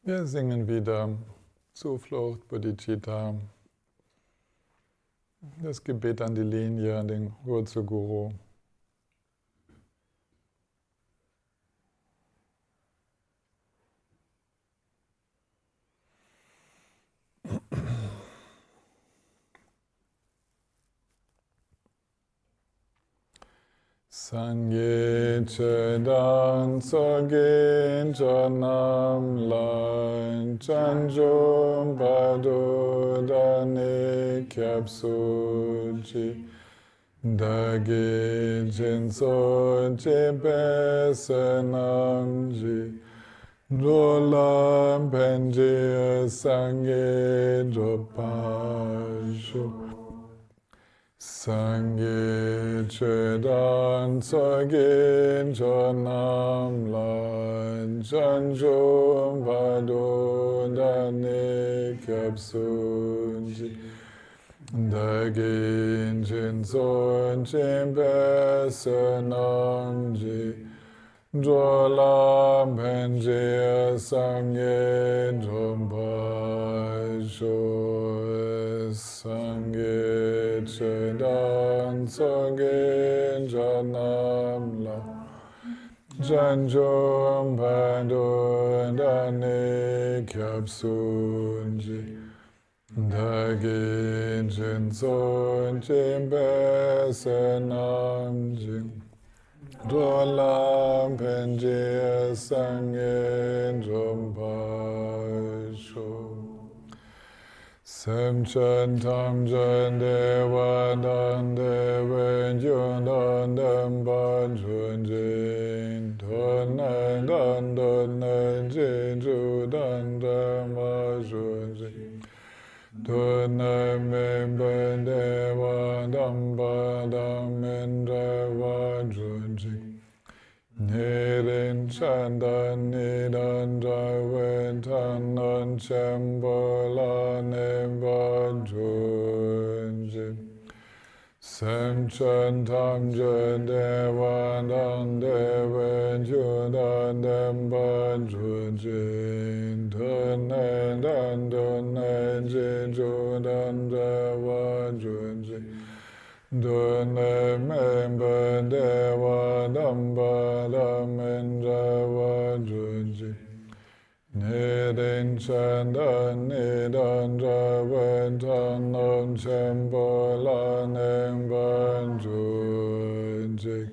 Wir singen wieder Zuflucht, Bodhicitta, das Gebet an die Linie, an den Wurzelguru. Sangye Chedan Tsogin Chanam Lan Chanjum Badu Dani Kyapsuji Dagi Jinso Jibesanamji Dolam Penji Sangye Dopashu Sangye Chedan Tsogin Chanam Lan Chanjum Vadu Dani Kyapsuji Dagin Jinson Jimbesanamji Dwalam Penji Sangye Dompashu Sangye Chedan Tsogin Chanam Lan Chanjum Vadu Dani Kyapsuji Dagin Jinson Jimbesanamji Dwalam Penji Sangye Dompashu Semchen Tamchen Devadan Deven Yundan Demban Junjin Donan Dan Donan Jinju Dan Dama Junjin Donan Memben Devadam Badam Indreva Junjin Nirin Chandan Nidan Javen Tanan Chembola Nemban Junjin Semchen Tamchen Devadan Deven Yudan Demban Junjin Donan Dan Donan Jinju Dan Deva Junjin Donan Memben Devadam Badam Indreva Junjin Nirin Chandan Nidan Javen Tanan Chembola Nemban Junjin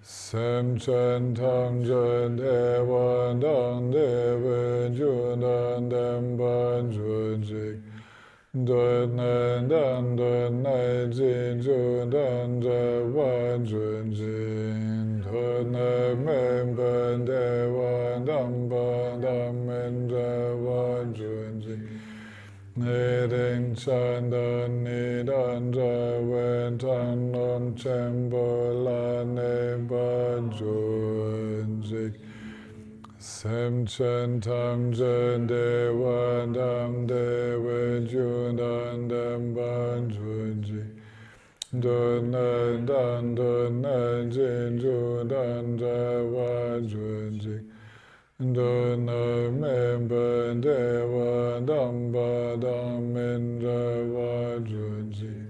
Semchen Tamchen Devadan Deven Yudan Demban Junjin Donan Dan Donan Jinju Dan Deva Junjin Donan Memben Devadam Badam Indreva Junjin Nirin Chandan Nidan Javen Tanan Chembola Nemban Junjin Semchen Tamchen Devadam Deven Yudan Demban Junjin Donan Dan Donan Jinju Dan Deva Junjin Donan Memben Devadam Badam Indreva Junjin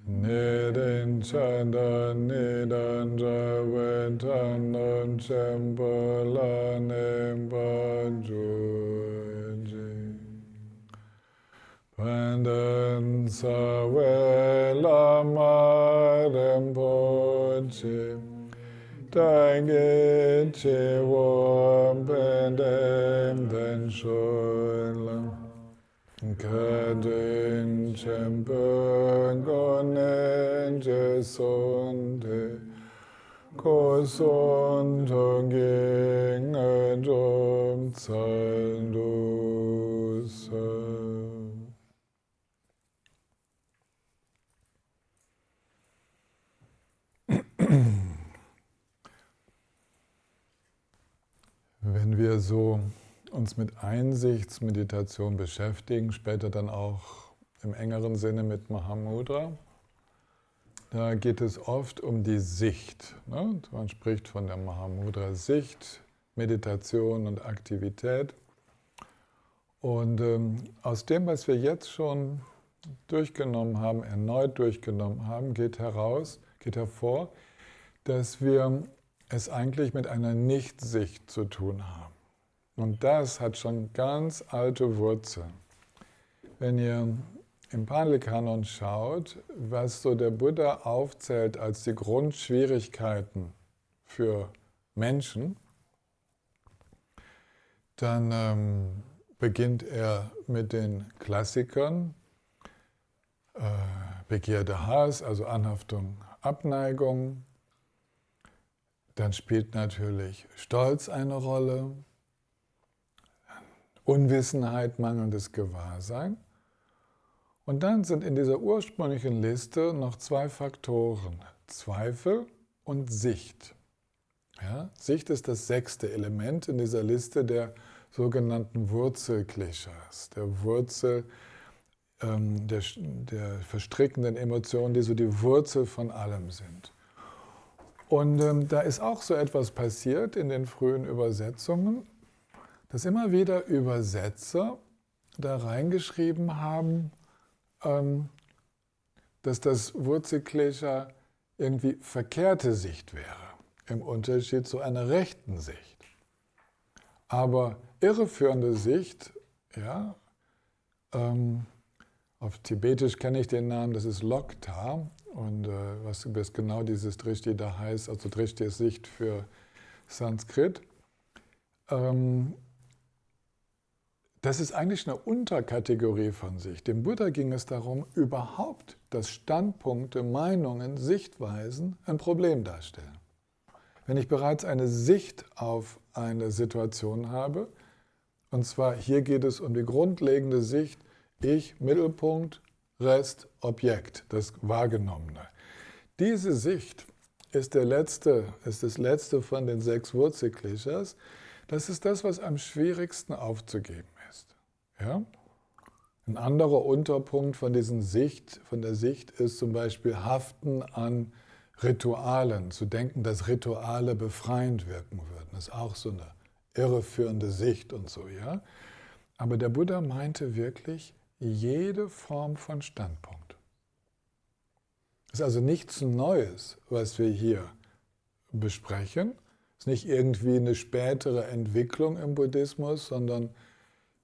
Nirin Chandan Nidan Javen Tanan Chembola Nemban Junjin Pandan Sawela Marempoche Dagin Chewam Pendem Den Sholam Kadin Chempen Gonen Jesonde Koson Toging Adom Zandusa. Wenn wir so uns mit Einsichtsmeditation beschäftigen, später dann auch im engeren Sinne mit Mahamudra, da geht es oft um die Sicht. Ne? Man spricht von der Mahamudra-Sicht, Meditation und Aktivität. Und aus dem, was wir jetzt schon durchgenommen haben, erneut durchgenommen haben, geht hervor, dass wir es eigentlich mit einer Nichtsicht zu tun haben. Und das hat schon ganz alte Wurzeln. Wenn ihr im Pali-Kanon schaut, was so der Buddha aufzählt als die Grundschwierigkeiten für Menschen, dann beginnt er mit den Klassikern, Begierde, Hass, also Anhaftung, Abneigung. Dann spielt natürlich Stolz eine Rolle, Unwissenheit, mangelndes Gewahrsein. Und dann sind in dieser ursprünglichen Liste noch 2 Faktoren, Zweifel und Sicht. Ja, Sicht ist das 6. Element in dieser Liste der sogenannten Wurzelklishas, der Wurzel der verstrickenden Emotionen, die so die Wurzel von allem sind. Und da ist auch so etwas passiert in den frühen Übersetzungen, dass immer wieder Übersetzer da reingeschrieben haben, dass das Wurzelklisha irgendwie verkehrte Sicht wäre, im Unterschied zu einer rechten Sicht. Aber irreführende Sicht, ja, auf Tibetisch kenne ich den Namen, das ist Lokta. Und was genau dieses Drishti da heißt, also Drishti ist Sicht für Sanskrit, das ist eigentlich eine Unterkategorie von Sicht. Dem Buddha ging es darum, überhaupt, dass Standpunkte, Meinungen, Sichtweisen ein Problem darstellen. Wenn ich bereits eine Sicht auf eine Situation habe, und zwar hier geht es um die grundlegende Sicht, Ich, Mittelpunkt, Rest, Objekt, das Wahrgenommene. Diese Sicht ist das letzte von den 6 Wurzelklishas. Das ist das, was am schwierigsten aufzugeben ist. Ja? Ein anderer Unterpunkt von der Sicht ist zum Beispiel Haften an Ritualen, zu denken, dass Rituale befreiend wirken würden. Das ist auch so eine irreführende Sicht und so. Ja? Aber der Buddha meinte wirklich jede Form von Standpunkt. Es ist also nichts Neues, was wir hier besprechen. Es ist nicht irgendwie eine spätere Entwicklung im Buddhismus, sondern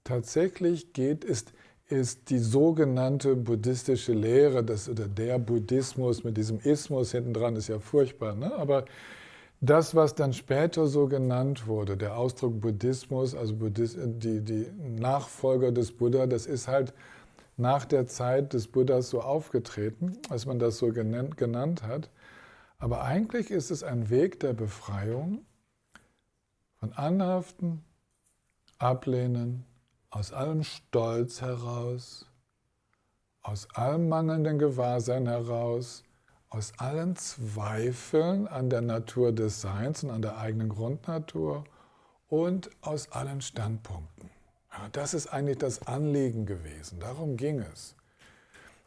tatsächlich ist die sogenannte buddhistische Lehre, oder der Buddhismus mit diesem Ismus hinten dran, ist ja furchtbar, ne? Aber das, was dann später so genannt wurde, der Ausdruck Buddhismus, also die Nachfolger des Buddha, das ist halt nach der Zeit des Buddhas so aufgetreten, als man das so genannt hat. Aber eigentlich ist es ein Weg der Befreiung von Anhaften, Ablehnen, aus allem Stolz heraus, aus allem mangelnden Gewahrsein heraus, aus allen Zweifeln an der Natur des Seins und an der eigenen Grundnatur und aus allen Standpunkten. Ja, das ist eigentlich das Anliegen gewesen, darum ging es.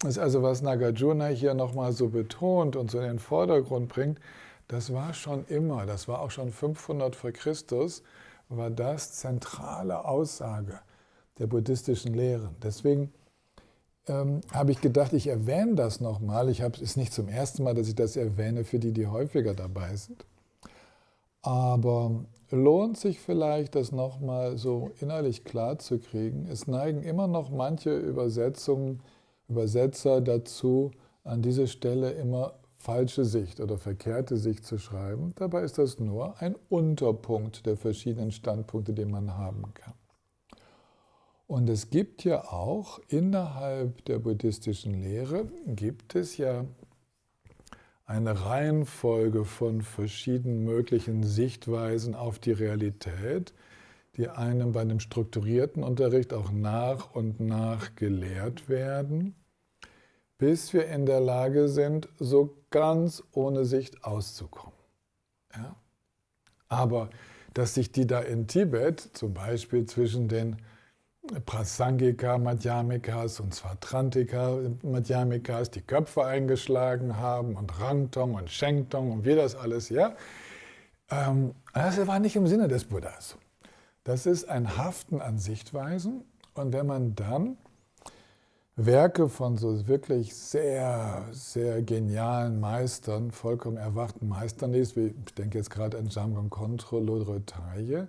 Das ist also, was Nagarjuna hier nochmal so betont und so in den Vordergrund bringt, das war schon immer, das war auch schon 500 vor Christus, war das zentrale Aussage der buddhistischen Lehren. Deswegen habe ich gedacht, ich erwähne das nochmal. Es ist nicht zum ersten Mal, dass ich das erwähne, für die häufiger dabei sind. Aber lohnt sich vielleicht, das nochmal so innerlich klar zu kriegen. Es neigen immer noch manche Übersetzer dazu, an diese Stelle immer falsche Sicht oder verkehrte Sicht zu schreiben. Dabei ist das nur ein Unterpunkt der verschiedenen Standpunkte, die man haben kann. Und es gibt ja auch innerhalb der buddhistischen Lehre, gibt es ja eine Reihenfolge von verschiedenen möglichen Sichtweisen auf die Realität, die einem bei einem strukturierten Unterricht auch nach und nach gelehrt werden, bis wir in der Lage sind, so ganz ohne Sicht auszukommen. Ja? Aber dass sich die da in Tibet, zum Beispiel zwischen den Prasangika Madhyamikas und Svatrantika Madhyamikas, die Köpfe eingeschlagen haben und Rangtong und Shengtong und wie das alles, ja, das war nicht im Sinne des Buddhas. Das ist ein Haften an Sichtweisen Und wenn man dann Werke von so wirklich sehr, sehr genialen Meistern, vollkommen erwachten Meistern liest, wie ich denke jetzt gerade an Jamgon Kongtrul, Lodrö Thaye,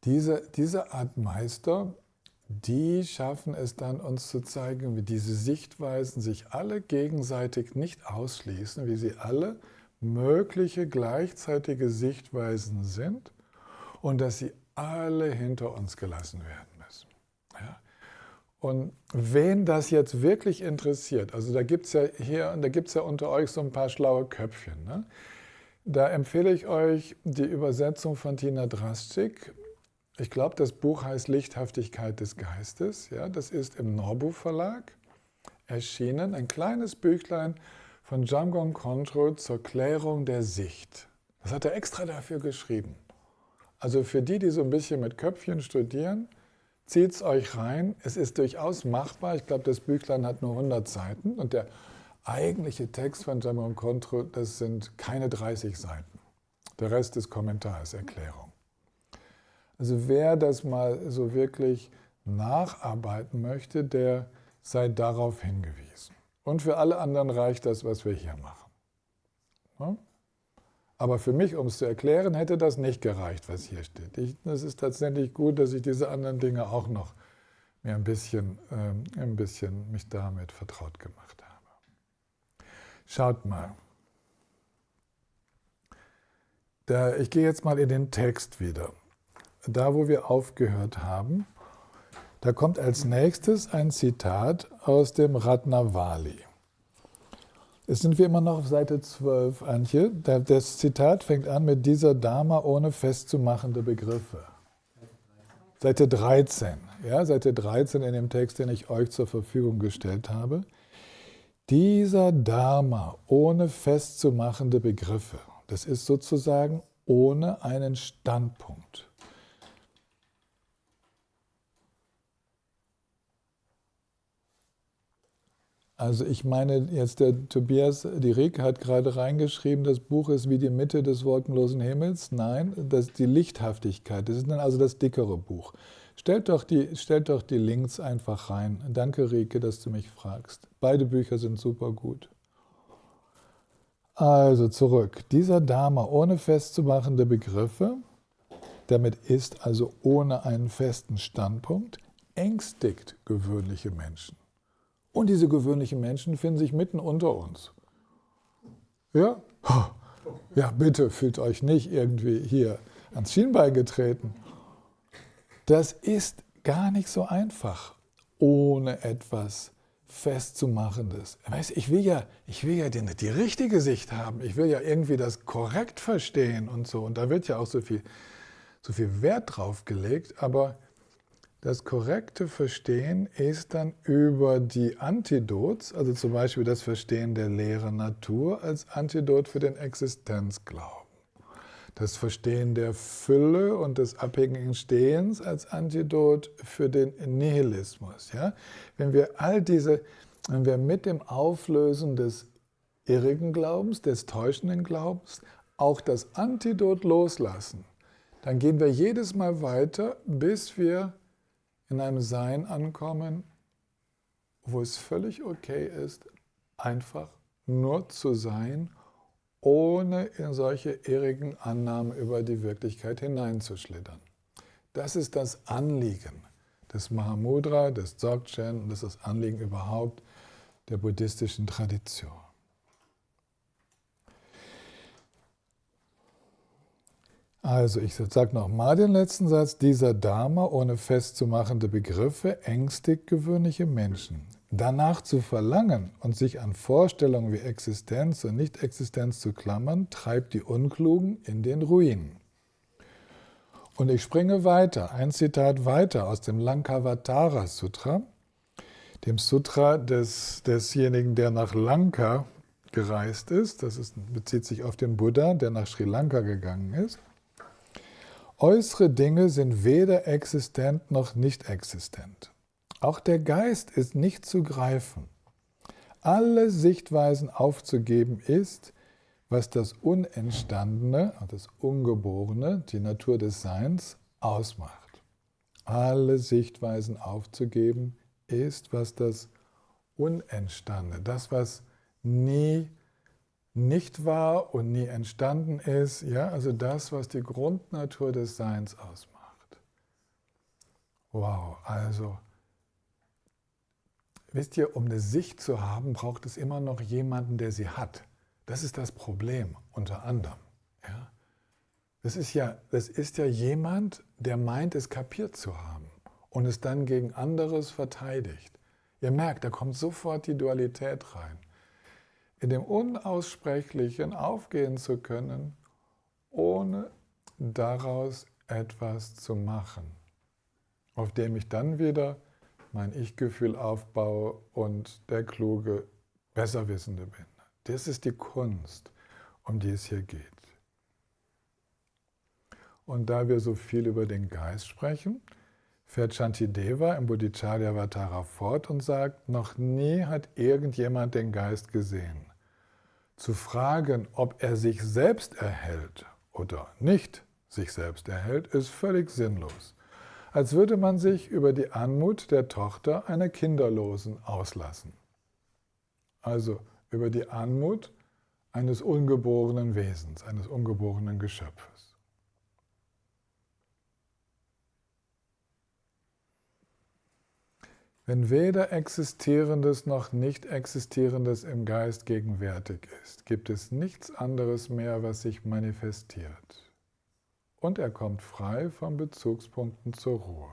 diese Art Meister, die schaffen es dann, uns zu zeigen, wie diese Sichtweisen sich alle gegenseitig nicht ausschließen, wie sie alle mögliche gleichzeitige Sichtweisen sind und dass sie alle hinter uns gelassen werden müssen. Ja? Und wen das jetzt wirklich interessiert, also da gibt es ja hier und da gibt es ja unter euch so ein paar schlaue Köpfchen, ne? Da empfehle ich euch die Übersetzung von Tina Drasczyk. Ich glaube, das Buch heißt Lichthaftigkeit des Geistes. Ja, das ist im Norbu Verlag erschienen. Ein kleines Büchlein von Jamgon Kongtrul zur Klärung der Sicht. Das hat er extra dafür geschrieben. Also für die, die so ein bisschen mit Köpfchen studieren, zieht es euch rein. Es ist durchaus machbar. Ich glaube, das Büchlein hat nur 100 Seiten. Und der eigentliche Text von Jamgon Kongtrul, das sind keine 30 Seiten. Der Rest ist Kommentar, ist Erklärung. Also wer das mal so wirklich nacharbeiten möchte, der sei darauf hingewiesen. Und für alle anderen reicht das, was wir hier machen. Ja? Aber für mich, um es zu erklären, hätte das nicht gereicht, was hier steht. Es ist tatsächlich gut, dass ich diese anderen Dinge auch noch mir ein bisschen mich damit vertraut gemacht habe. Schaut mal. Ich gehe jetzt mal in den Text wieder. Da, wo wir aufgehört haben, da kommt als nächstes ein Zitat aus dem Ratnavali. Jetzt sind wir immer noch auf Seite 12, Antje. Das Zitat fängt an mit dieser Dharma ohne festzumachende Begriffe. Seite 13, ja, Seite 13 in dem Text, den ich euch zur Verfügung gestellt habe. Dieser Dharma ohne festzumachende Begriffe, das ist sozusagen ohne einen Standpunkt. Also ich meine jetzt, der Tobias Dierik hat gerade reingeschrieben, das Buch ist wie die Mitte des wolkenlosen Himmels. Nein, das ist die Lichthaftigkeit, das ist dann also das dickere Buch. Stellt doch die Links einfach rein. Danke, Rike, dass du mich fragst. Beide Bücher sind super gut. Also zurück. Dieser Dharma ohne festzumachende Begriffe, damit ist also ohne einen festen Standpunkt, ängstigt gewöhnliche Menschen. Und diese gewöhnlichen Menschen finden sich mitten unter uns. Ja? Ja, bitte fühlt euch nicht irgendwie hier ans Schienbein getreten. Das ist gar nicht so einfach, ohne etwas Festzumachendes. Ich will ja die richtige Sicht haben. Ich will ja irgendwie das korrekt verstehen und so. Und da wird ja auch so viel Wert drauf gelegt, aber das korrekte Verstehen ist dann über die Antidots, also zum Beispiel das Verstehen der leeren Natur als Antidot für den Existenzglauben. Das Verstehen der Fülle und des abhängigen Stehens als Antidot für den Nihilismus. Ja? Wenn wir mit dem Auflösen des irrigen Glaubens, des täuschenden Glaubens, auch das Antidot loslassen, dann gehen wir jedes Mal weiter, bis wir in einem Sein ankommen, wo es völlig okay ist, einfach nur zu sein, ohne in solche irrigen Annahmen über die Wirklichkeit hineinzuschlittern. Das ist das Anliegen des Mahamudra, des Dzogchen und das ist das Anliegen überhaupt der buddhistischen Tradition. Also ich sage nochmal den letzten Satz, dieser Dharma ohne festzumachende Begriffe ängstigt gewöhnliche Menschen. Danach zu verlangen und sich an Vorstellungen wie Existenz und Nicht-Existenz zu klammern, treibt die Unklugen in den Ruin. Und ich springe weiter, ein Zitat weiter aus dem Lankavatara Sutra, dem Sutra desjenigen, der nach Lanka gereist ist. Bezieht sich auf den Buddha, der nach Sri Lanka gegangen ist. Äußere Dinge sind weder existent noch nicht existent. Auch der Geist ist nicht zu greifen. Alle Sichtweisen aufzugeben ist, was das Unentstandene, das Ungeborene, die Natur des Seins ausmacht. alle Sichtweisen aufzugeben, ist, was das Unentstandene, das, was nie nicht war und nie entstanden ist, ja, also das, was die Grundnatur des Seins ausmacht. Wow, also, wisst ihr, um eine Sicht zu haben, braucht es immer noch jemanden, der sie hat. Das ist das Problem, unter anderem. Ja? Das ist ja jemand, der meint, es kapiert zu haben und es dann gegen anderes verteidigt. Ihr merkt, da kommt sofort die Dualität rein. In dem Unaussprechlichen aufgehen zu können, ohne daraus etwas zu machen, auf dem ich dann wieder mein Ich-Gefühl aufbaue und der kluge, Besserwissende bin. Das ist die Kunst, um die es hier geht. Und da wir so viel über den Geist sprechen, fährt Shantideva im Bodhicharya-Avatara fort und sagt, noch nie hat irgendjemand den Geist gesehen. Zu fragen, ob er sich selbst erhält oder nicht sich selbst erhält, ist völlig sinnlos. Als würde man sich über die Anmut der Tochter einer Kinderlosen auslassen. Also über die Anmut eines ungeborenen Wesens, eines ungeborenen Geschöpfes. Wenn weder Existierendes noch Nicht-Existierendes im Geist gegenwärtig ist, gibt es nichts anderes mehr, was sich manifestiert. Und er kommt frei von Bezugspunkten zur Ruhe.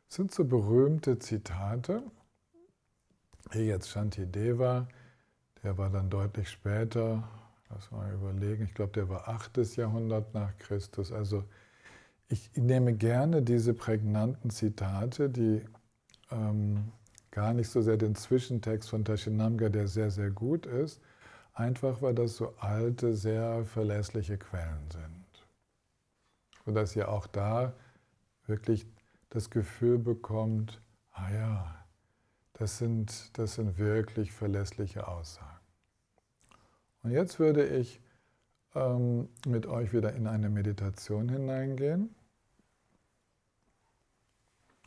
Das sind so berühmte Zitate. Hier jetzt Shantideva, der war dann deutlich später, lass mal überlegen, ich glaube, der war 8. Jahrhundert nach Christus. Also ich nehme gerne diese prägnanten Zitate, die gar nicht so sehr den Zwischentext von Tashinamga, der sehr, sehr gut ist, einfach weil das so alte, sehr verlässliche Quellen sind. Sodass ihr auch da wirklich das Gefühl bekommt, ah ja, das sind wirklich verlässliche Aussagen. Und jetzt würde ich mit euch wieder in eine Meditation hineingehen.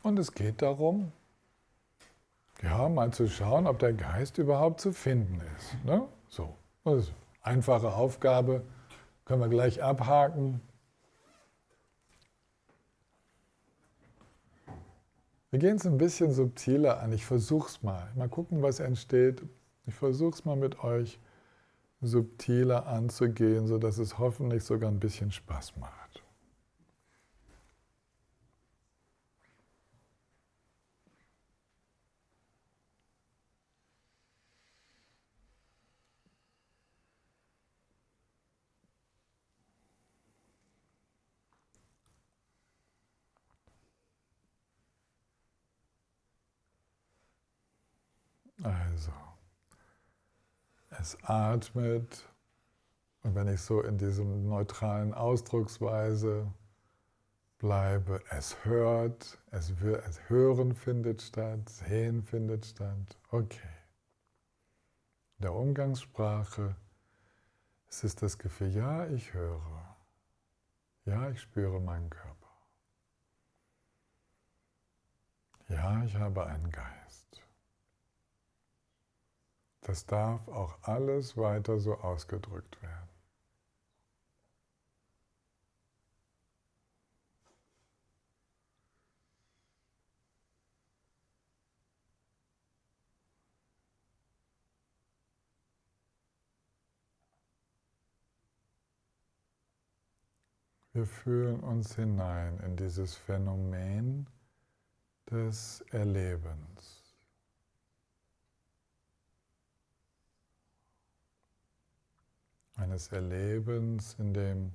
Und es geht darum, ja, mal zu schauen, ob der Geist überhaupt zu finden ist. Ne? So, das ist eine einfache Aufgabe, können wir gleich abhaken. Wir gehen es ein bisschen subtiler an. Ich versuche es mal. Mal gucken, was entsteht. Ich versuche es mal mit euch subtiler anzugehen, sodass es hoffentlich sogar ein bisschen Spaß macht. Also, es atmet und wenn ich so in diesem neutralen Ausdrucksweise bleibe, es hört, es Hören findet statt, Sehen findet statt. Okay. In der Umgangssprache ist es das Gefühl, ja, ich höre, ja, ich spüre meinen Körper. Ja, ich habe einen Geist. Das darf auch alles weiter so ausgedrückt werden. Wir fühlen uns hinein in dieses Phänomen des Erlebens. Eines Erlebens, in dem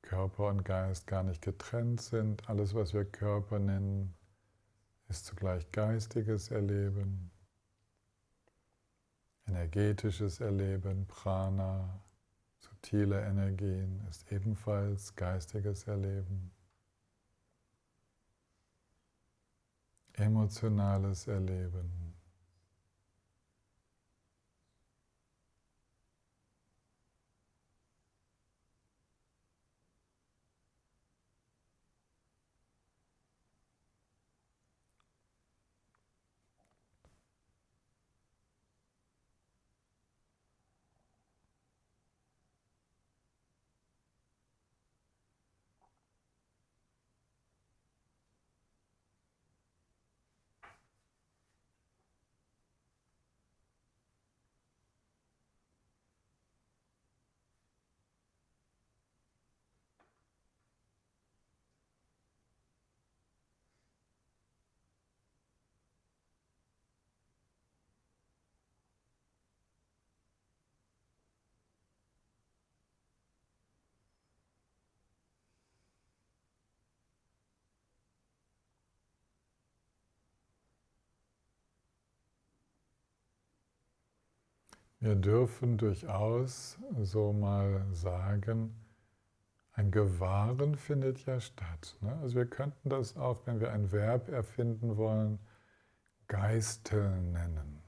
Körper und Geist gar nicht getrennt sind. Alles, was wir Körper nennen, ist zugleich geistiges Erleben, energetisches Erleben, Prana, subtile Energien ist ebenfalls geistiges Erleben, emotionales Erleben. Wir dürfen durchaus so mal sagen, ein Gewahren findet ja statt. Ne? Also wir könnten das auch, wenn wir ein Verb erfinden wollen, Geisteln nennen.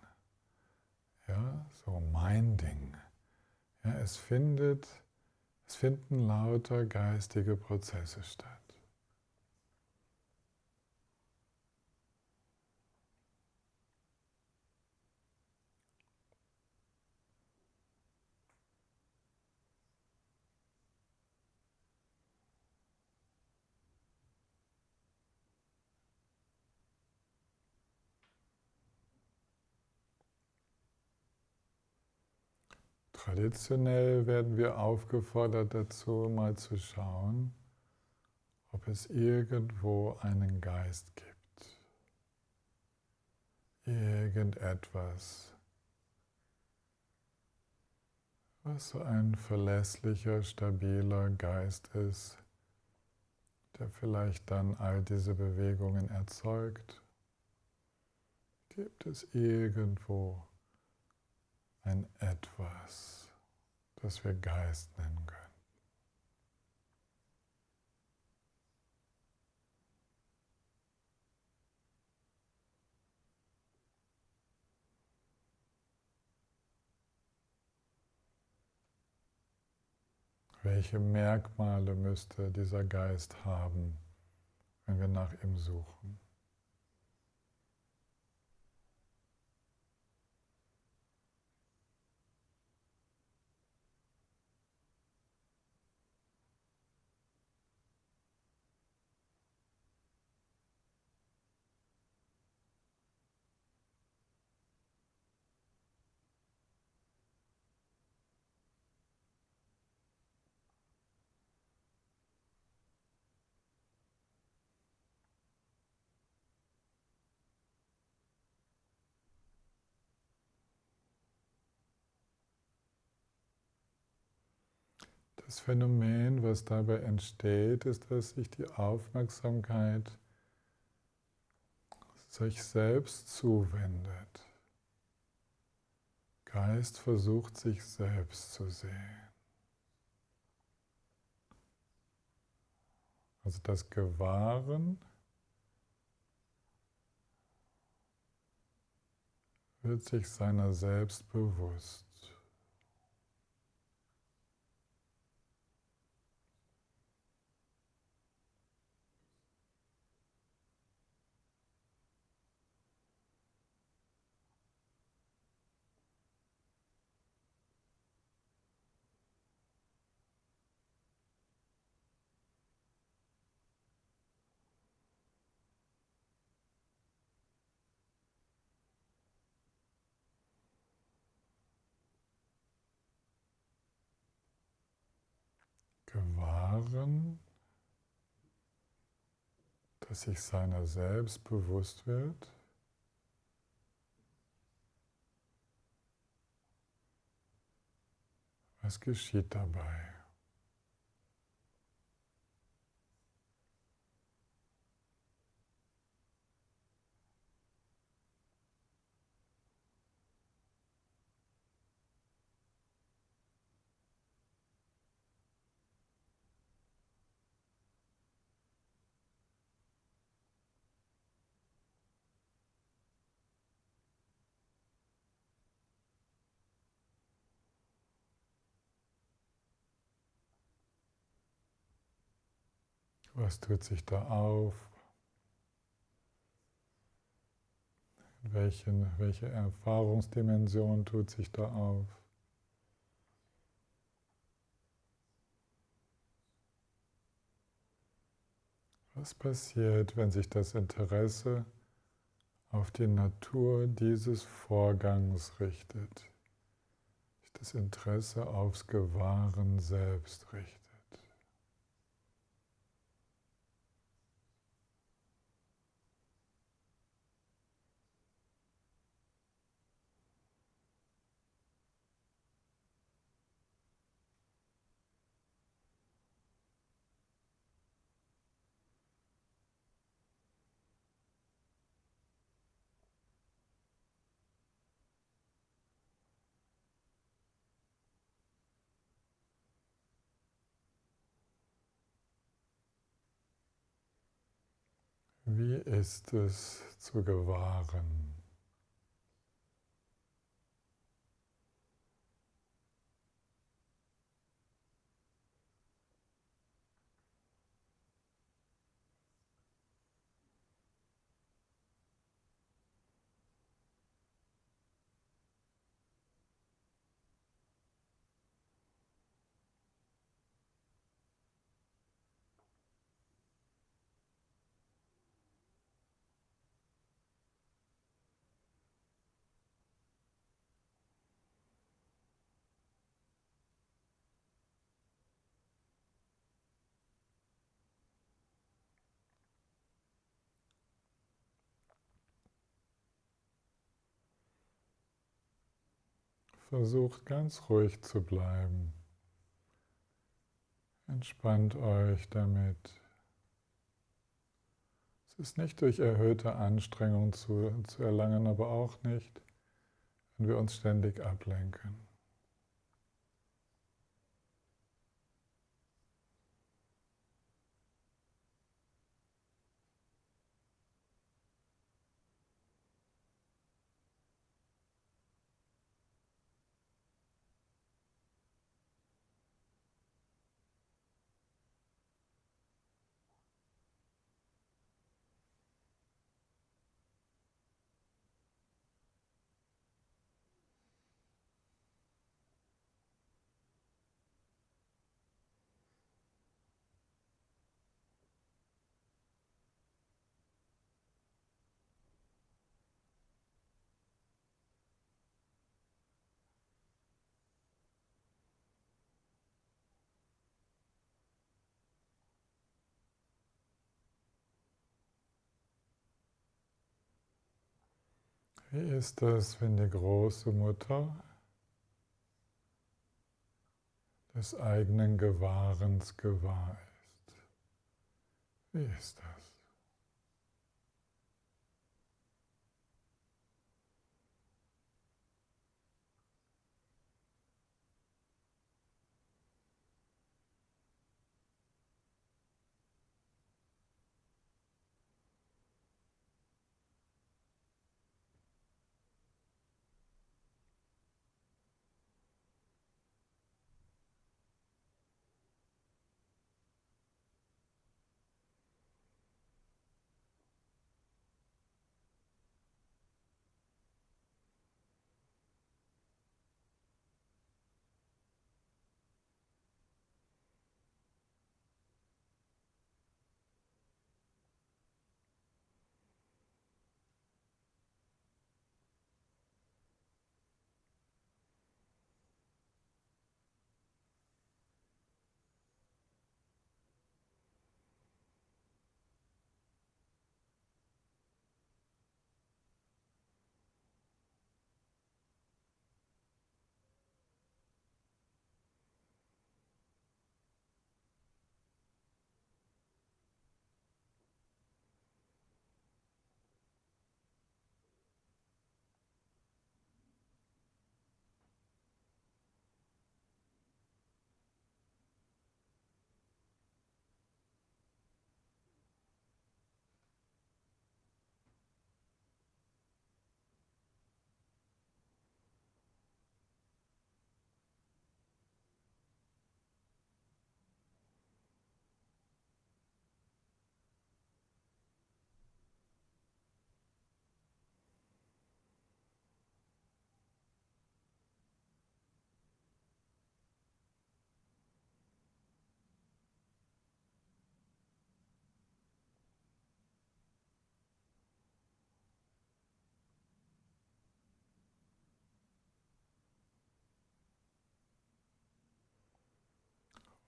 Ja, so minding. Ja, es finden lauter geistige Prozesse statt. Traditionell werden wir aufgefordert dazu, mal zu schauen, ob es irgendwo einen Geist gibt. Irgendetwas, was so ein verlässlicher, stabiler Geist ist, der vielleicht dann all diese Bewegungen erzeugt. Gibt es irgendwo ein Etwas, das wir Geist nennen können? Welche Merkmale müsste dieser Geist haben, wenn wir nach ihm suchen? Das Phänomen, was dabei entsteht, ist, dass sich die Aufmerksamkeit sich selbst zuwendet. Geist versucht, sich selbst zu sehen. Also das Gewahren wird sich seiner selbst bewusst. Gewahren, dass sich seiner selbst bewusst wird. Was geschieht dabei? Was tut sich da auf? Welche Erfahrungsdimension tut sich da auf? Was passiert, wenn sich das Interesse auf die Natur dieses Vorgangs richtet? Das Interesse aufs Gewahren selbst richtet? Wie ist es zu gewahren? Versucht ganz ruhig zu bleiben. Entspannt euch damit. Es ist nicht durch erhöhte Anstrengung zu erlangen, aber auch nicht, wenn wir uns ständig ablenken. Wie ist es, wenn die große Mutter des eigenen Gewahrens gewahr ist? Wie ist das?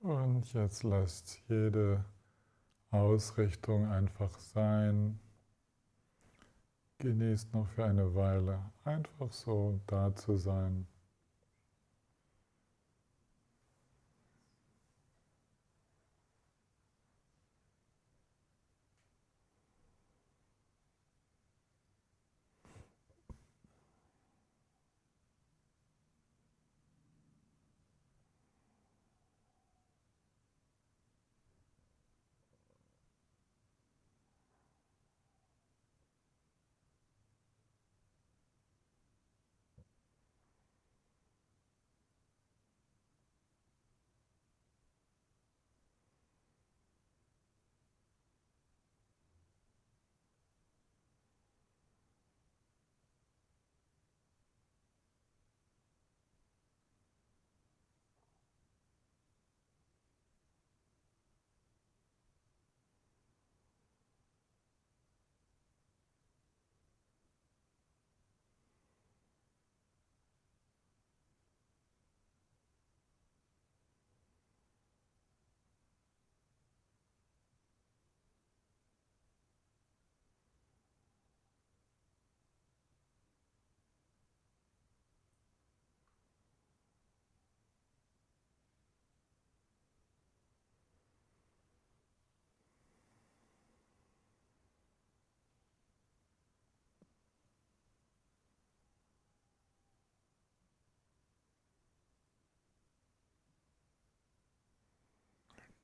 Und jetzt lasst jede Ausrichtung einfach sein. Genießt noch für eine Weile einfach so da zu sein.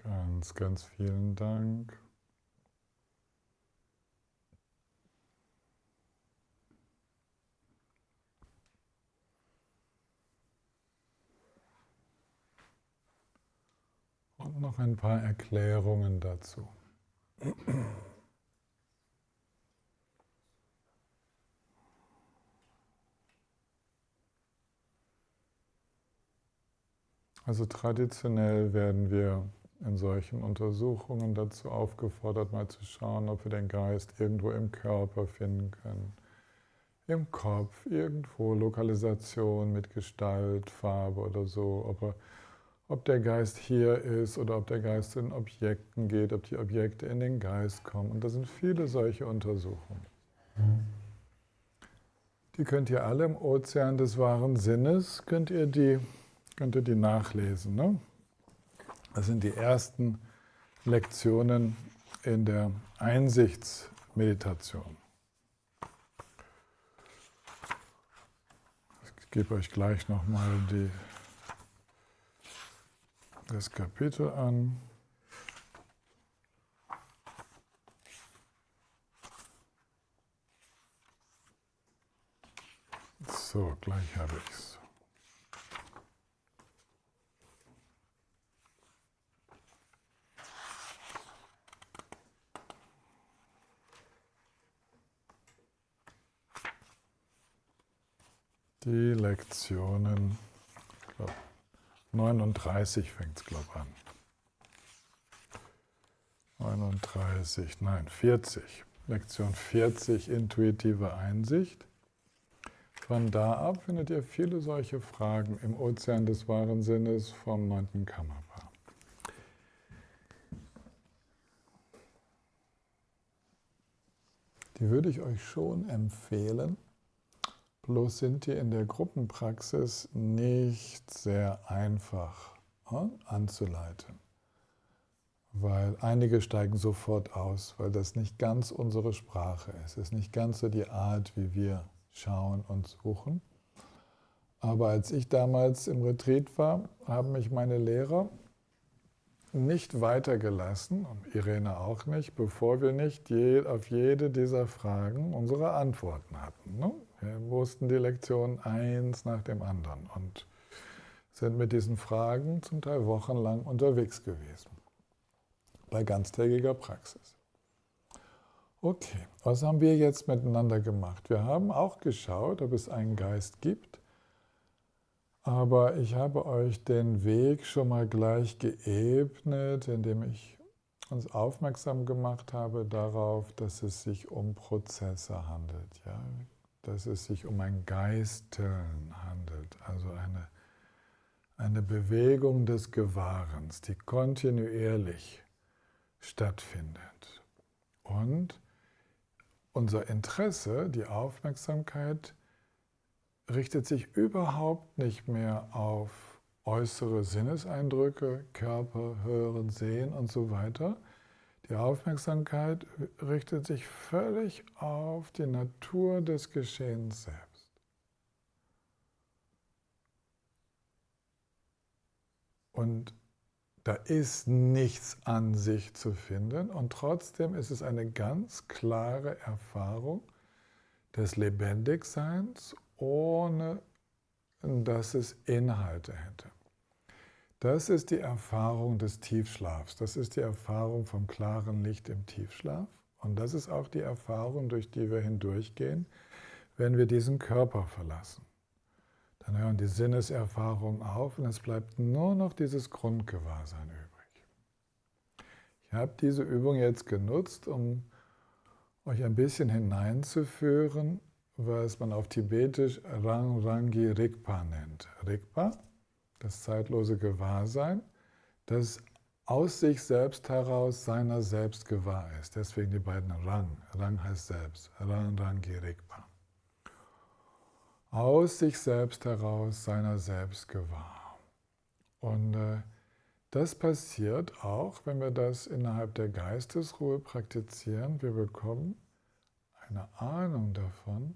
Ganz, ganz vielen Dank. Und noch ein paar Erklärungen dazu. Also traditionell werden wir in solchen Untersuchungen dazu aufgefordert, mal zu schauen, ob wir den Geist irgendwo im Körper finden können. Im Kopf, irgendwo Lokalisation mit Gestalt, Farbe oder so. Ob der Geist hier ist oder ob der Geist in Objekten geht, ob die Objekte in den Geist kommen. Und da sind viele solche Untersuchungen. Die könnt ihr alle im Ozean des wahren Sinnes, könnt ihr die nachlesen. Ne? Das sind die ersten Lektionen in der Einsichtsmeditation. Ich gebe euch gleich nochmal das Kapitel an. So, gleich habe ich es. Die Lektionen, ich glaube 39 fängt es, glaube ich, an. 39, nein, 40. Lektion 40, intuitive Einsicht. Von da ab findet ihr viele solche Fragen im Ozean des wahren Sinnes vom 9. Kammerpaar. Die würde ich euch schon empfehlen. Bloß sind die in der Gruppenpraxis nicht sehr einfach anzuleiten, weil einige steigen sofort aus, weil das nicht ganz unsere Sprache ist. Es ist nicht ganz so die Art, wie wir schauen und suchen. Aber als ich damals im Retreat war, haben mich meine Lehrer nicht weitergelassen, und Irene auch nicht, bevor wir nicht auf jede dieser Fragen unsere Antworten hatten. Ne? Wir wussten die Lektion eins nach dem anderen und sind mit diesen Fragen zum Teil wochenlang unterwegs gewesen, bei ganztägiger Praxis. Okay, was haben wir jetzt miteinander gemacht? Wir haben auch geschaut, ob es einen Geist gibt, aber ich habe euch den Weg schon mal gleich geebnet, indem ich uns aufmerksam gemacht habe darauf, dass es sich um Prozesse handelt, ja? Dass es sich um ein Geisteln handelt, also eine Bewegung des Gewahrens, die kontinuierlich stattfindet. Und unser Interesse, die Aufmerksamkeit, richtet sich überhaupt nicht mehr auf äußere Sinneseindrücke, Körper, Hören, Sehen und so weiter. Die Aufmerksamkeit richtet sich völlig auf die Natur des Geschehens selbst. Und da ist nichts an sich zu finden und trotzdem ist es eine ganz klare Erfahrung des Lebendigseins, ohne dass es Inhalte hätte. Das ist die Erfahrung des Tiefschlafs. Das ist die Erfahrung vom klaren Licht im Tiefschlaf. Und das ist auch die Erfahrung, durch die wir hindurchgehen, wenn wir diesen Körper verlassen. Dann hören die Sinneserfahrungen auf und es bleibt nur noch dieses Grundgewahrsein übrig. Ich habe diese Übung jetzt genutzt, um euch ein bisschen hineinzuführen, was man auf Tibetisch Rang Rangi Rigpa nennt. Rigpa, das zeitlose Gewahrsein, das aus sich selbst heraus seiner selbst gewahr ist. Deswegen die beiden Rang. Rang heißt selbst. Rang Rangi Rigpa. Aus sich selbst heraus seiner selbst gewahr. Und das passiert auch, wenn wir das innerhalb der Geistesruhe praktizieren. Wir bekommen eine Ahnung davon,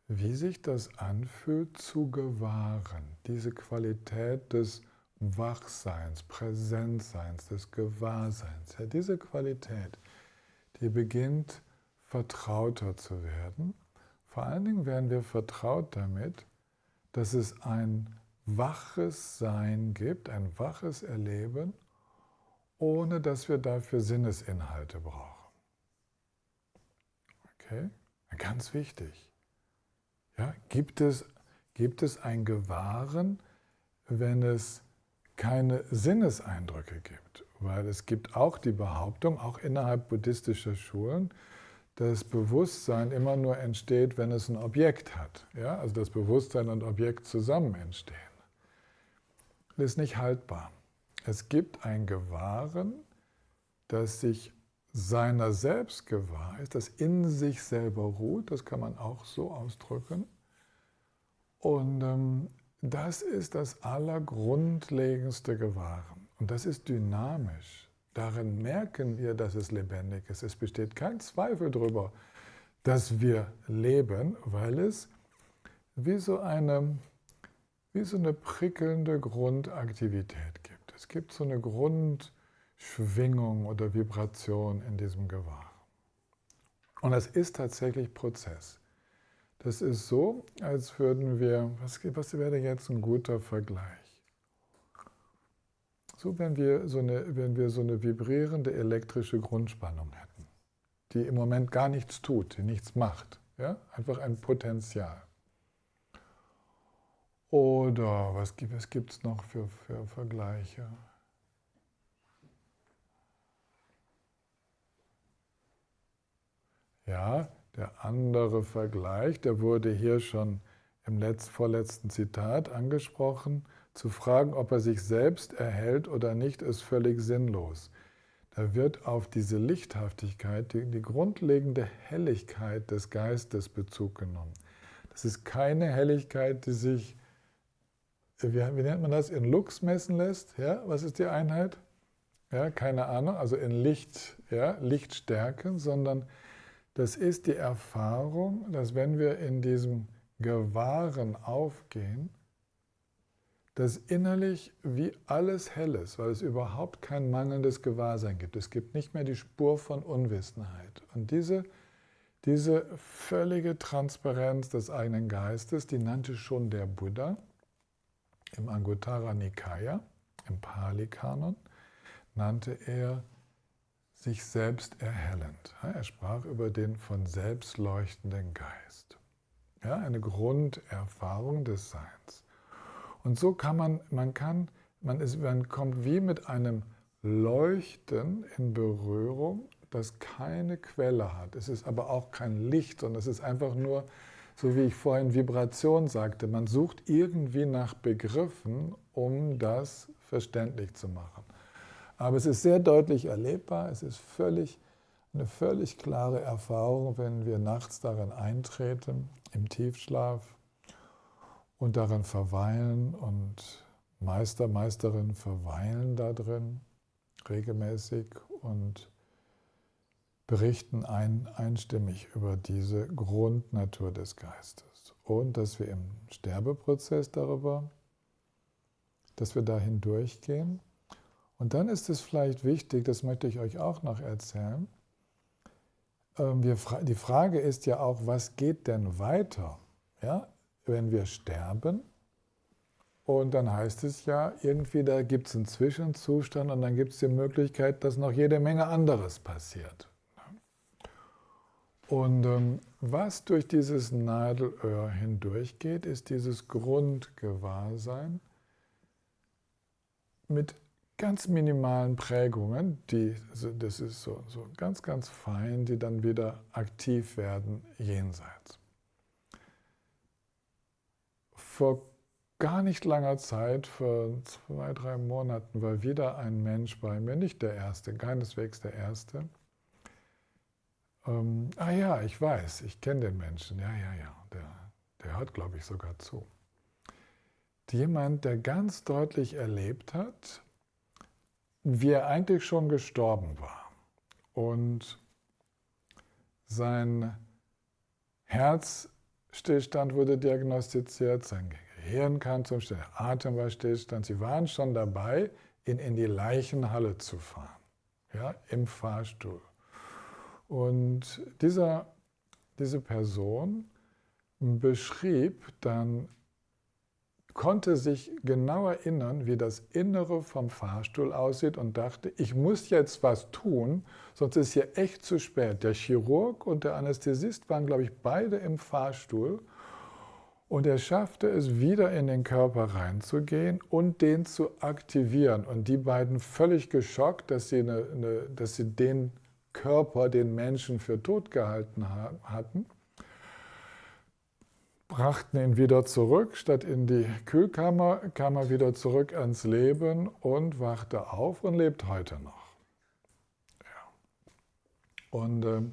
wie sich das anfühlt zu gewahren. Diese Qualität des Wachseins, Präsentseins, des Gewahrseins. Ja, diese Qualität, die beginnt vertrauter zu werden. Vor allen Dingen werden wir vertraut damit, dass es ein waches Sein gibt, ein waches Erleben, ohne dass wir dafür Sinnesinhalte brauchen. Okay? Ganz wichtig. Ja, gibt es ein Gewahren, wenn es keine Sinneseindrücke gibt? Weil es gibt auch die Behauptung, auch innerhalb buddhistischer Schulen, dass Bewusstsein immer nur entsteht, wenn es ein Objekt hat. Ja? Also dass Bewusstsein und Objekt zusammen entstehen. Das ist nicht haltbar. Es gibt ein Gewahren, das sich seiner selbst gewahr ist, das in sich selber ruht, das kann man auch so ausdrücken. Und das ist das allergrundlegendste Gewahren. Und das ist dynamisch. Darin merken wir, dass es lebendig ist. Es besteht kein Zweifel darüber, dass wir leben, weil es wie so eine prickelnde Grundaktivität gibt. Es gibt so eine Grundschwingung oder Vibration in diesem Gewahren. Und das ist tatsächlich Prozess. Das ist so, als würden wir, was wäre jetzt ein guter Vergleich? So, wenn wir so eine vibrierende elektrische Grundspannung hätten, die im Moment gar nichts tut, die nichts macht, ja? Einfach ein Potenzial. Oder was gibt es noch für Vergleiche? Ja, der andere Vergleich, der wurde hier schon im vorletzten Zitat angesprochen. Zu fragen, ob er sich selbst erhält oder nicht, ist völlig sinnlos. Da wird auf diese Lichthaftigkeit, die grundlegende Helligkeit des Geistes Bezug genommen. Das ist keine Helligkeit, die sich, wie nennt man das, in Lux messen lässt. Ja, was ist die Einheit? Ja, keine Ahnung, also in Licht, ja, Lichtstärken, sondern das ist die Erfahrung, dass wenn wir in diesem Gewahren aufgehen, dass innerlich wie alles hell ist, weil es überhaupt kein mangelndes Gewahrsein gibt. Es gibt nicht mehr die Spur von Unwissenheit. Und diese völlige Transparenz des eigenen Geistes, die nannte schon der Buddha im Anguttara Nikaya, im Pali-Kanon, nannte er sich selbst erhellend. Er sprach über den von selbst leuchtenden Geist. Ja, eine Grunderfahrung des Seins. Und so kann man kommt wie mit einem Leuchten in Berührung, das keine Quelle hat. Es ist aber auch kein Licht, sondern es ist einfach nur, so wie ich vorhin Vibration sagte, man sucht irgendwie nach Begriffen, um das verständlich zu machen. Aber es ist sehr deutlich erlebbar, es ist eine völlig klare Erfahrung, wenn wir nachts darin eintreten, im Tiefschlaf, und darin verweilen und Meister, Meisterinnen verweilen da drin regelmäßig und berichten einstimmig über diese Grundnatur des Geistes. Und dass wir im Sterbeprozess dass wir da hindurchgehen. Und dann ist es vielleicht wichtig, das möchte ich euch auch noch erzählen, die Frage ist ja auch, was geht denn weiter? Ja? Wenn wir sterben, und dann heißt es ja, irgendwie da gibt es einen Zwischenzustand und dann gibt es die Möglichkeit, dass noch jede Menge anderes passiert. Und was durch dieses Nadelöhr hindurchgeht, ist dieses Grundgewahrsein mit ganz minimalen Prägungen, das ist so ganz, ganz fein, die dann wieder aktiv werden jenseits. Vor gar nicht langer Zeit, vor 2, 3 Monaten, war wieder ein Mensch bei mir, nicht der Erste, keineswegs der Erste. Ja, ich weiß, ich kenne den Menschen, ja, der hört, glaube ich, sogar zu. Jemand, der ganz deutlich erlebt hat, wie er eigentlich schon gestorben war und sein Herz Stillstand wurde diagnostiziert, sein Gehirn kam zum Stillstand, der Atem war Stillstand. Sie waren schon dabei, ihn in die Leichenhalle zu fahren, ja, im Fahrstuhl. Und diese Person beschrieb dann, konnte sich genau erinnern, wie das Innere vom Fahrstuhl aussieht und dachte, ich muss jetzt was tun, sonst ist hier echt zu spät. Der Chirurg und der Anästhesist waren, glaube ich, beide im Fahrstuhl und er schaffte es, wieder in den Körper reinzugehen und den zu aktivieren. Und die beiden völlig geschockt, dass sie den Körper, den Menschen für tot gehalten hatten, brachten ihn wieder zurück, statt in die Kühlkammer, kam er wieder zurück ans Leben und wachte auf und lebt heute noch. Ja. Und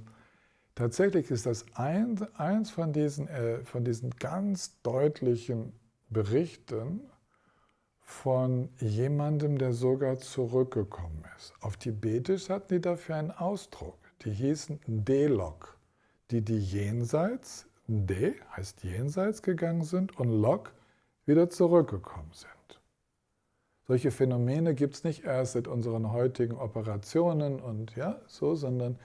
tatsächlich ist das eins von diesen ganz deutlichen Berichten von jemandem, der sogar zurückgekommen ist. Auf Tibetisch hatten die dafür einen Ausdruck. Die hießen Delok, die jenseits, De heißt jenseits gegangen sind und Lok wieder zurückgekommen sind. Solche Phänomene gibt es nicht erst seit unseren heutigen Operationen und ja, so, sondern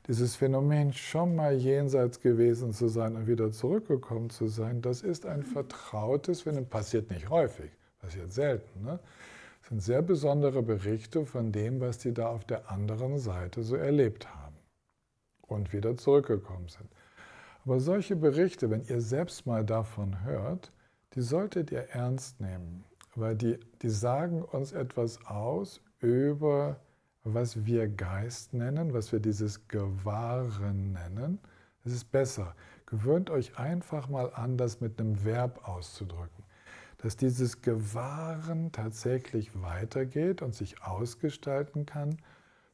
dieses Phänomen, schon mal jenseits gewesen zu sein und wieder zurückgekommen zu sein, das ist ein vertrautes Phänomen, passiert nicht häufig, passiert selten. Ne? Das sind sehr besondere Berichte von dem, was die da auf der anderen Seite so erlebt haben und wieder zurückgekommen sind. Aber solche Berichte, wenn ihr selbst mal davon hört, die solltet ihr ernst nehmen, weil die sagen uns etwas aus über, was wir Geist nennen, was wir dieses Gewahren nennen. Es ist besser. Gewöhnt euch einfach mal an, das mit einem Verb auszudrücken. Dass dieses Gewahren tatsächlich weitergeht und sich ausgestalten kann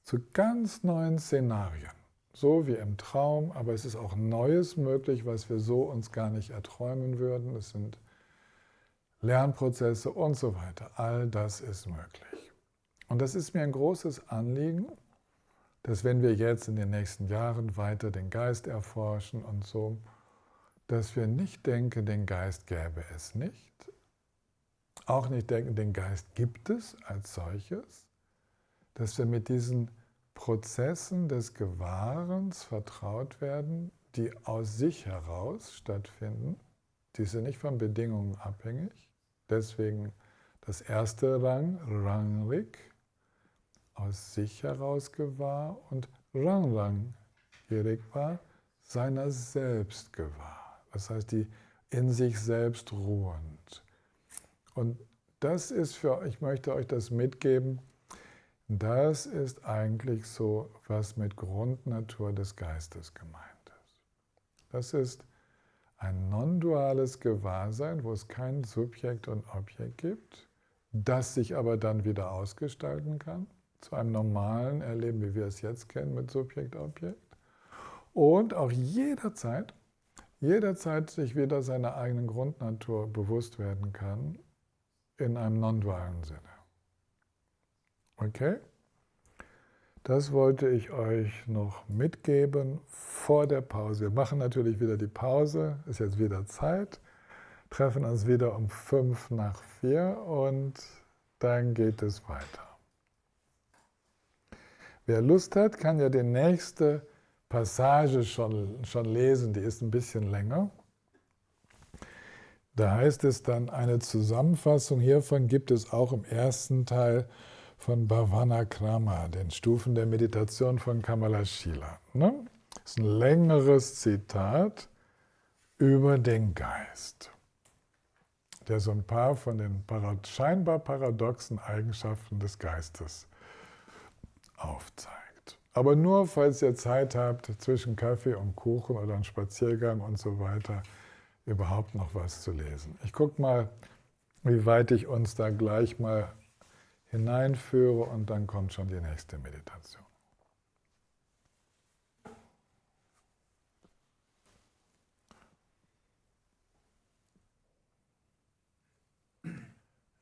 zu ganz neuen Szenarien. So wie im Traum, aber es ist auch Neues möglich, was wir so uns gar nicht erträumen würden. Es sind Lernprozesse und so weiter. All das ist möglich. Und das ist mir ein großes Anliegen, dass wenn wir jetzt in den nächsten Jahren weiter den Geist erforschen und so, dass wir nicht denken, den Geist gäbe es nicht. Auch nicht denken, den Geist gibt es als solches. Dass wir mit diesen Prozessen des Gewahrens vertraut werden, die aus sich heraus stattfinden. Die sind nicht von Bedingungen abhängig. Deswegen das erste Rang, Rangrik, aus sich heraus gewahr und Rang, Gerikwa, seiner selbst gewahr. Das heißt, die in sich selbst ruhend. Und das ist für euch, ich möchte euch das mitgeben, das ist eigentlich so, was mit Grundnatur des Geistes gemeint ist. Das ist ein non-duales Gewahrsein, wo es kein Subjekt und Objekt gibt, das sich aber dann wieder ausgestalten kann, zu einem normalen Erleben, wie wir es jetzt kennen, mit Subjekt, Objekt. Und auch jederzeit sich wieder seiner eigenen Grundnatur bewusst werden kann, in einem non-dualen Sinne. Okay? Das wollte ich euch noch mitgeben vor der Pause. Wir machen natürlich wieder die Pause, ist jetzt wieder Zeit, treffen uns wieder um 3:55 und dann geht es weiter. Wer Lust hat, kann ja die nächste Passage schon lesen, die ist ein bisschen länger. Da heißt es dann, eine Zusammenfassung hiervon gibt es auch im ersten Teil von Bhavana Krama, den Stufen der Meditation von Kamalashila. Das ist ein längeres Zitat über den Geist, der so ein paar von den scheinbar paradoxen Eigenschaften des Geistes aufzeigt. Aber nur, falls ihr Zeit habt, zwischen Kaffee und Kuchen oder einem Spaziergang und so weiter, überhaupt noch was zu lesen. Ich gucke mal, wie weit ich uns da gleich mal hineinführe und dann kommt schon die nächste Meditation.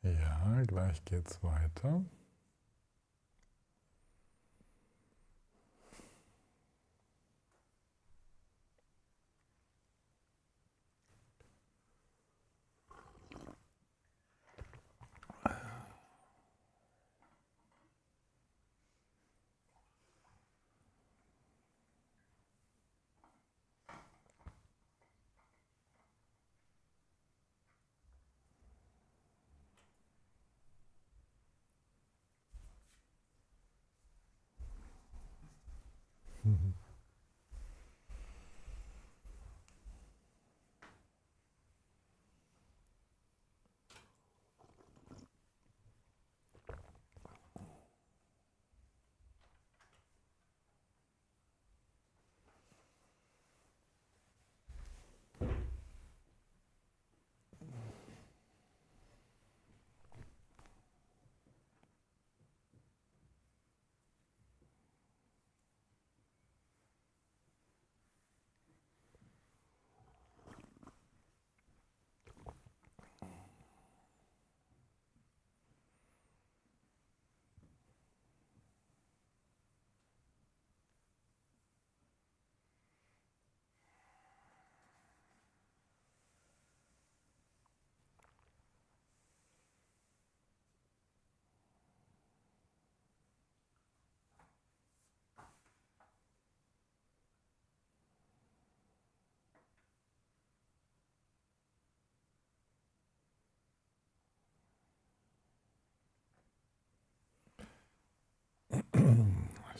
Ja, gleich geht's weiter.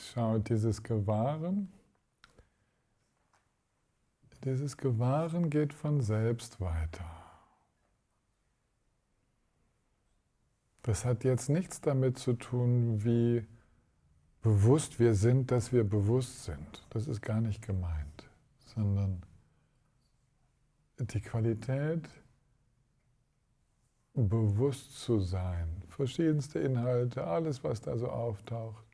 Schau, dieses Gewahren geht von selbst weiter. Das hat jetzt nichts damit zu tun, wie bewusst wir sind, dass wir bewusst sind. Das ist gar nicht gemeint, sondern die Qualität, bewusst zu sein, verschiedenste Inhalte, alles, was da so auftaucht.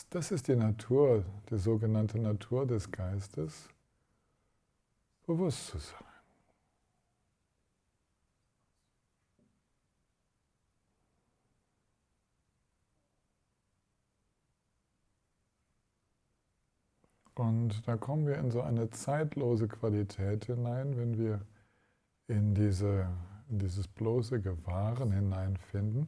Das ist die Natur, die sogenannte Natur des Geistes, bewusst zu sein. Und da kommen wir in so eine zeitlose Qualität hinein, wenn wir in dieses bloße Gewahren hineinfinden,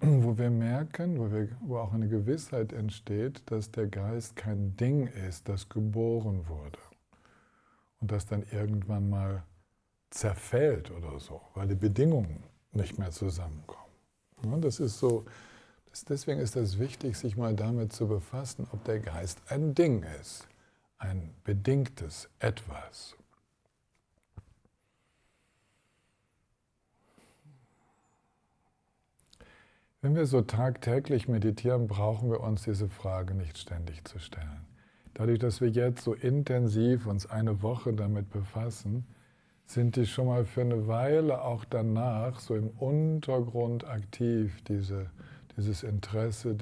wo wir merken, wo auch eine Gewissheit entsteht, dass der Geist kein Ding ist, das geboren wurde und das dann irgendwann mal zerfällt oder so, weil die Bedingungen nicht mehr zusammenkommen. Ja, das ist so. Deswegen ist es wichtig, sich mal damit zu befassen, ob der Geist ein Ding ist, ein bedingtes Etwas. Wenn wir so tagtäglich meditieren, brauchen wir uns diese Frage nicht ständig zu stellen. Dadurch, dass wir jetzt so intensiv uns eine Woche damit befassen, sind die schon mal für eine Weile auch danach so im Untergrund aktiv, dieses Interesse,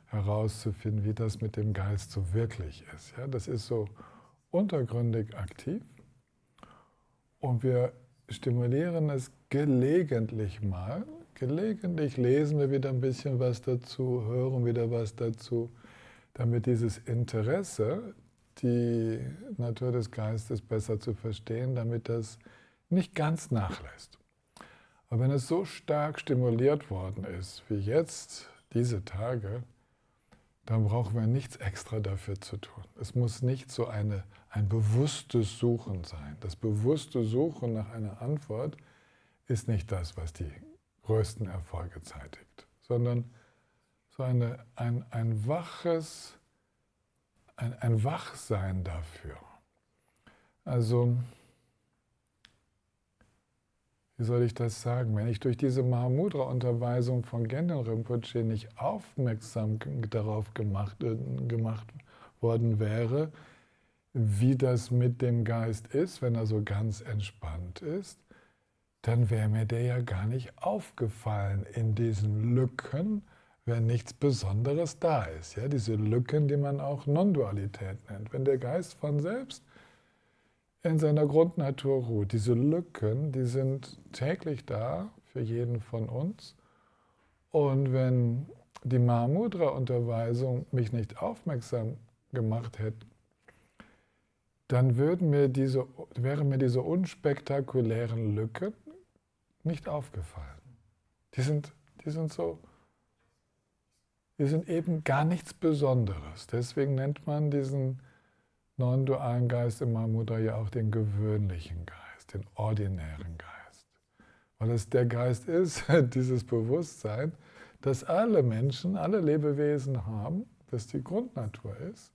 herauszufinden, wie das mit dem Geist so wirklich ist. Ja, das ist so untergründig aktiv und wir stimulieren es gelegentlich mal. Gelegentlich lesen wir wieder ein bisschen was dazu, hören wieder was dazu, damit dieses Interesse, die Natur des Geistes besser zu verstehen, damit das nicht ganz nachlässt. Aber wenn es so stark stimuliert worden ist, wie jetzt, diese Tage, dann brauchen wir nichts extra dafür zu tun. Es muss nicht so ein bewusstes Suchen sein. Das bewusste Suchen nach einer Antwort ist nicht das, was die größten Erfolge zeitigt, sondern so ein Wachsein dafür. Also, wie soll ich das sagen? Wenn ich durch diese Mahamudra-Unterweisung von Genten Rinpoche nicht aufmerksam darauf gemacht worden wäre, wie das mit dem Geist ist, wenn er so ganz entspannt ist, dann wäre mir der ja gar nicht aufgefallen in diesen Lücken, wenn nichts Besonderes da ist. Ja, diese Lücken, die man auch Non-Dualität nennt. Wenn der Geist von selbst in seiner Grundnatur ruht. Diese Lücken, die sind täglich da für jeden von uns. Und wenn die Mahamudra-Unterweisung mich nicht aufmerksam gemacht hätte, dann wären mir diese unspektakulären Lücken nicht aufgefallen. Die sind eben gar nichts Besonderes. Deswegen nennt man diesen non-dualen Geist im Mahamudra ja auch den gewöhnlichen Geist, den ordinären Geist. Weil es der Geist ist, dieses Bewusstsein, das alle Menschen, alle Lebewesen haben, das die Grundnatur ist,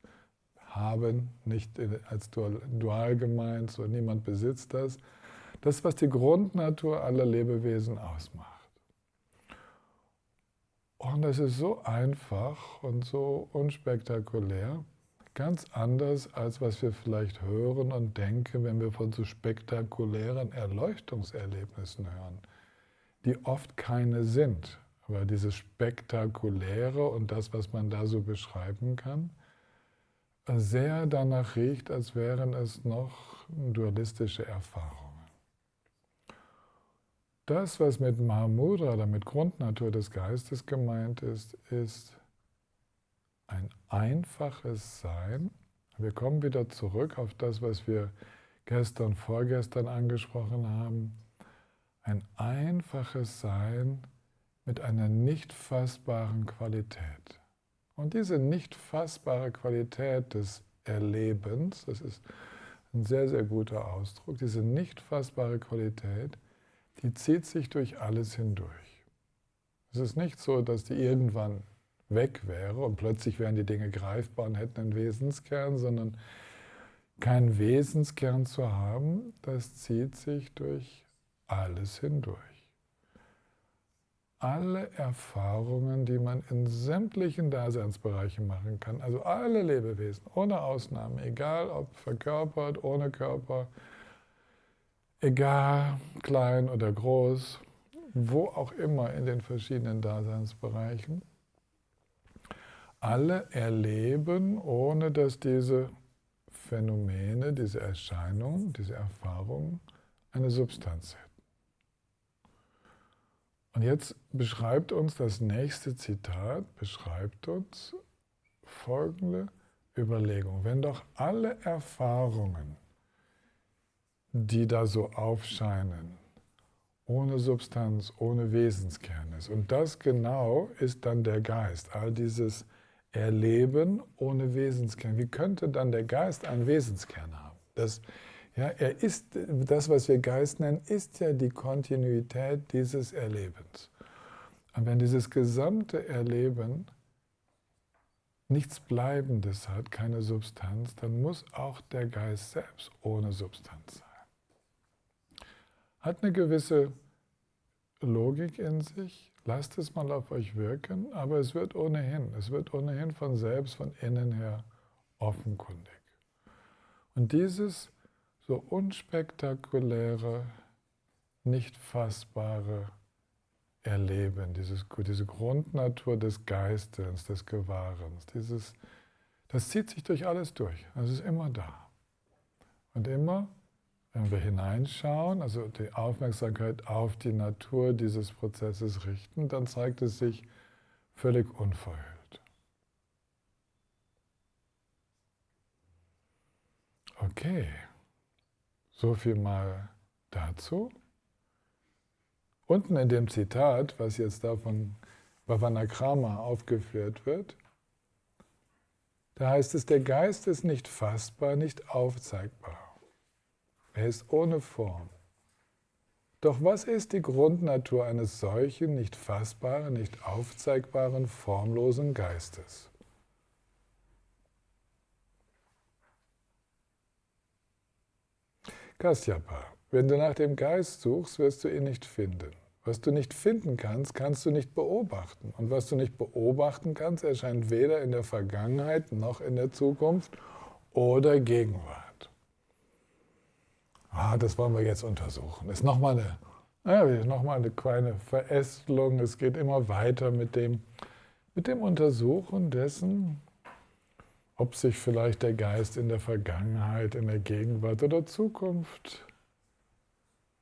haben, nicht als dual gemeint, so niemand besitzt das, das, was die Grundnatur aller Lebewesen ausmacht. Und es ist so einfach und so unspektakulär, ganz anders, als was wir vielleicht hören und denken, wenn wir von so spektakulären Erleuchtungserlebnissen hören, die oft keine sind. Aber dieses Spektakuläre und das, was man da so beschreiben kann, sehr danach riecht, als wären es noch dualistische Erfahrungen. Das, was mit Mahamudra oder mit Grundnatur des Geistes gemeint ist, ist ein einfaches Sein. Wir kommen wieder zurück auf das, was wir gestern, vorgestern angesprochen haben. Ein einfaches Sein mit einer nicht fassbaren Qualität. Und diese nicht fassbare Qualität des Erlebens, das ist ein sehr, sehr guter Ausdruck, diese nicht fassbare Qualität, die zieht sich durch alles hindurch. Es ist nicht so, dass die irgendwann weg wäre und plötzlich wären die Dinge greifbar und hätten einen Wesenskern, sondern keinen Wesenskern zu haben, das zieht sich durch alles hindurch. Alle Erfahrungen, die man in sämtlichen Daseinsbereichen machen kann, also alle Lebewesen, ohne Ausnahme, egal ob verkörpert, ohne Körper, egal klein oder groß, wo auch immer in den verschiedenen Daseinsbereichen, alle erleben, ohne dass diese Phänomene, diese Erscheinungen, diese Erfahrungen eine Substanz hätten. Und jetzt beschreibt uns das nächste Zitat, beschreibt uns folgende Überlegung. Wenn doch alle Erfahrungen, die da so aufscheinen, ohne Substanz, ohne Wesenskern ist, und das genau ist dann der Geist, all dieses Erleben ohne Wesenskern. Wie könnte dann der Geist einen Wesenskern haben? Er ist, das, was wir Geist nennen, ist ja die Kontinuität dieses Erlebens. Und wenn dieses gesamte Erleben nichts Bleibendes hat, keine Substanz, dann muss auch der Geist selbst ohne Substanz sein. Hat eine gewisse Logik in sich, lasst es mal auf euch wirken, aber es wird ohnehin von selbst, von innen her offenkundig. Und dieses so unspektakuläre, nicht fassbare Erleben, diese Grundnatur des Geistes, des Gewahrens, das zieht sich durch alles durch. Das ist immer da. Und immer, wenn wir hineinschauen, also die Aufmerksamkeit auf die Natur dieses Prozesses richten, dann zeigt es sich völlig unverhüllt. Okay. So viel mal dazu. Unten in dem Zitat, was jetzt da von Bhavanakrama aufgeführt wird, da heißt es, der Geist ist nicht fassbar, nicht aufzeigbar. Er ist ohne Form. Doch was ist die Grundnatur eines solchen, nicht fassbaren, nicht aufzeigbaren, formlosen Geistes? Kasyapa, wenn du nach dem Geist suchst, wirst du ihn nicht finden. Was du nicht finden kannst, kannst du nicht beobachten. Und was du nicht beobachten kannst, erscheint weder in der Vergangenheit noch in der Zukunft oder Gegenwart. Das wollen wir jetzt untersuchen. Das ist nochmal eine kleine Verästelung. Es geht immer weiter mit dem Untersuchen dessen, ob sich vielleicht der Geist in der Vergangenheit, in der Gegenwart oder Zukunft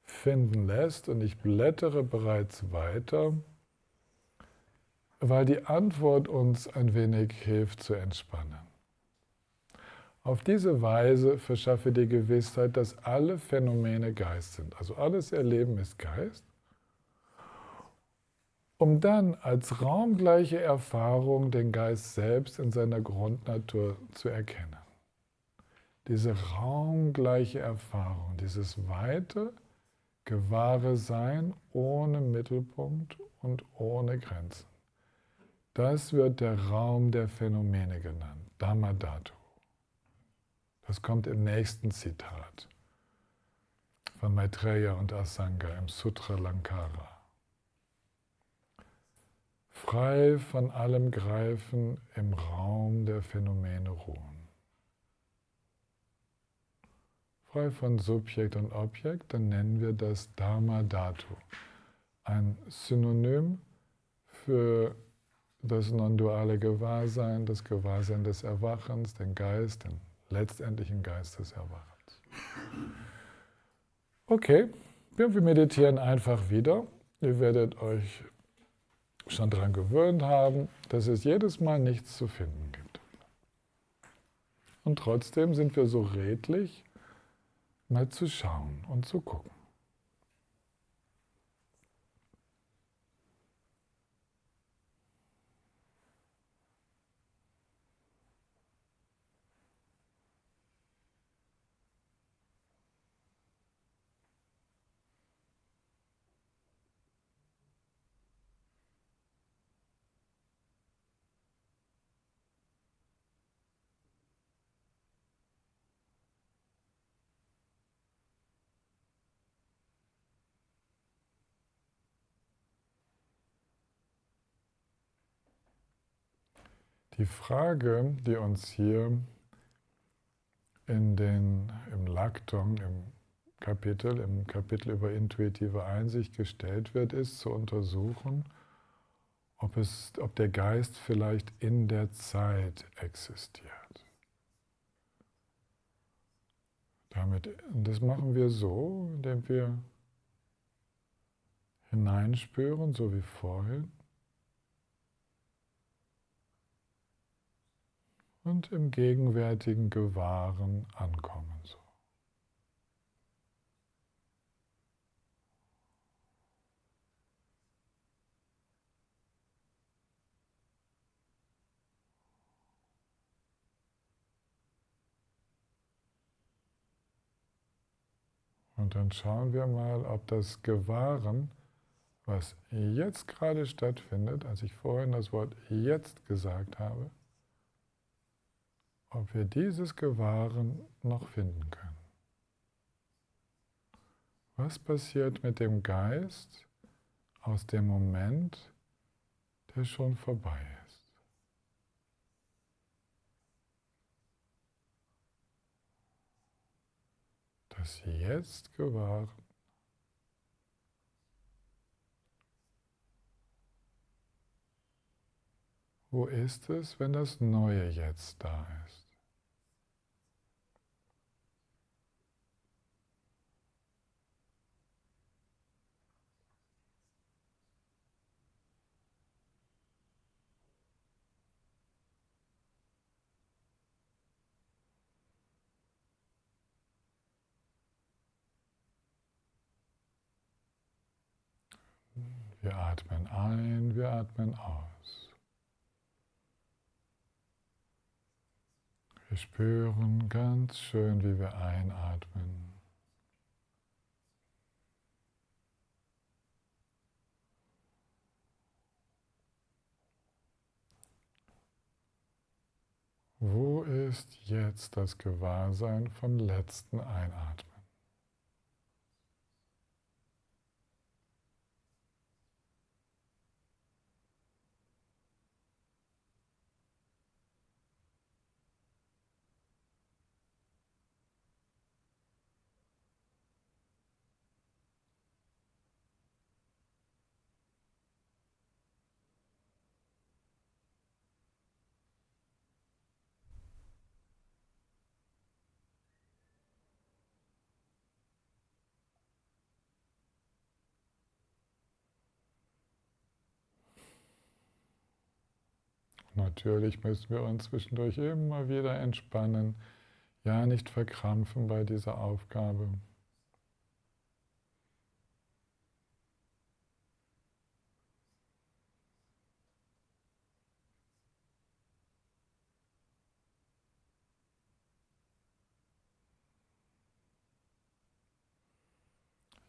finden lässt. Und ich blättere bereits weiter, weil die Antwort uns ein wenig hilft zu entspannen. Auf diese Weise verschaffe die Gewissheit, dass alle Phänomene Geist sind. Also alles Erleben ist Geist. Um dann als raumgleiche Erfahrung den Geist selbst in seiner Grundnatur zu erkennen. Diese raumgleiche Erfahrung, dieses weite, gewahre Sein ohne Mittelpunkt und ohne Grenzen. Das wird der Raum der Phänomene genannt, Dhammadhatu. Das kommt im nächsten Zitat von Maitreya und Asanga im Sutra Lankara. Frei von allem Greifen im Raum der Phänomene ruhen. Frei von Subjekt und Objekt, dann nennen wir das Dhammadhatu. Ein Synonym für das non-duale Gewahrsein, das Gewahrsein des Erwachens, den Geist, den letztendlichen Geist des Erwachens. Okay, wir meditieren einfach wieder. Ihr werdet euch schon daran gewöhnt haben, dass es jedes Mal nichts zu finden gibt. Und trotzdem sind wir so redlich, mal zu schauen und zu gucken. Die Frage, die uns hier im Lakton, im Kapitel über intuitive Einsicht gestellt wird, ist zu untersuchen, ob der Geist vielleicht in der Zeit existiert. Das machen wir so, indem wir hineinspüren, so wie vorhin, und im gegenwärtigen Gewahren ankommen. So. Und dann schauen wir mal, ob das Gewahren, was jetzt gerade stattfindet, als ich vorhin das Wort jetzt gesagt habe, ob wir dieses Gewahren noch finden können. Was passiert mit dem Geist aus dem Moment, der schon vorbei ist? Das Jetzt gewahren. Wo ist es, wenn das neue Jetzt da ist? Wir atmen ein, wir atmen aus. Wir spüren ganz schön, wie wir einatmen. Wo ist jetzt das Gewahrsein vom letzten Einatmen? Natürlich müssen wir uns zwischendurch immer wieder entspannen, ja nicht verkrampfen bei dieser Aufgabe.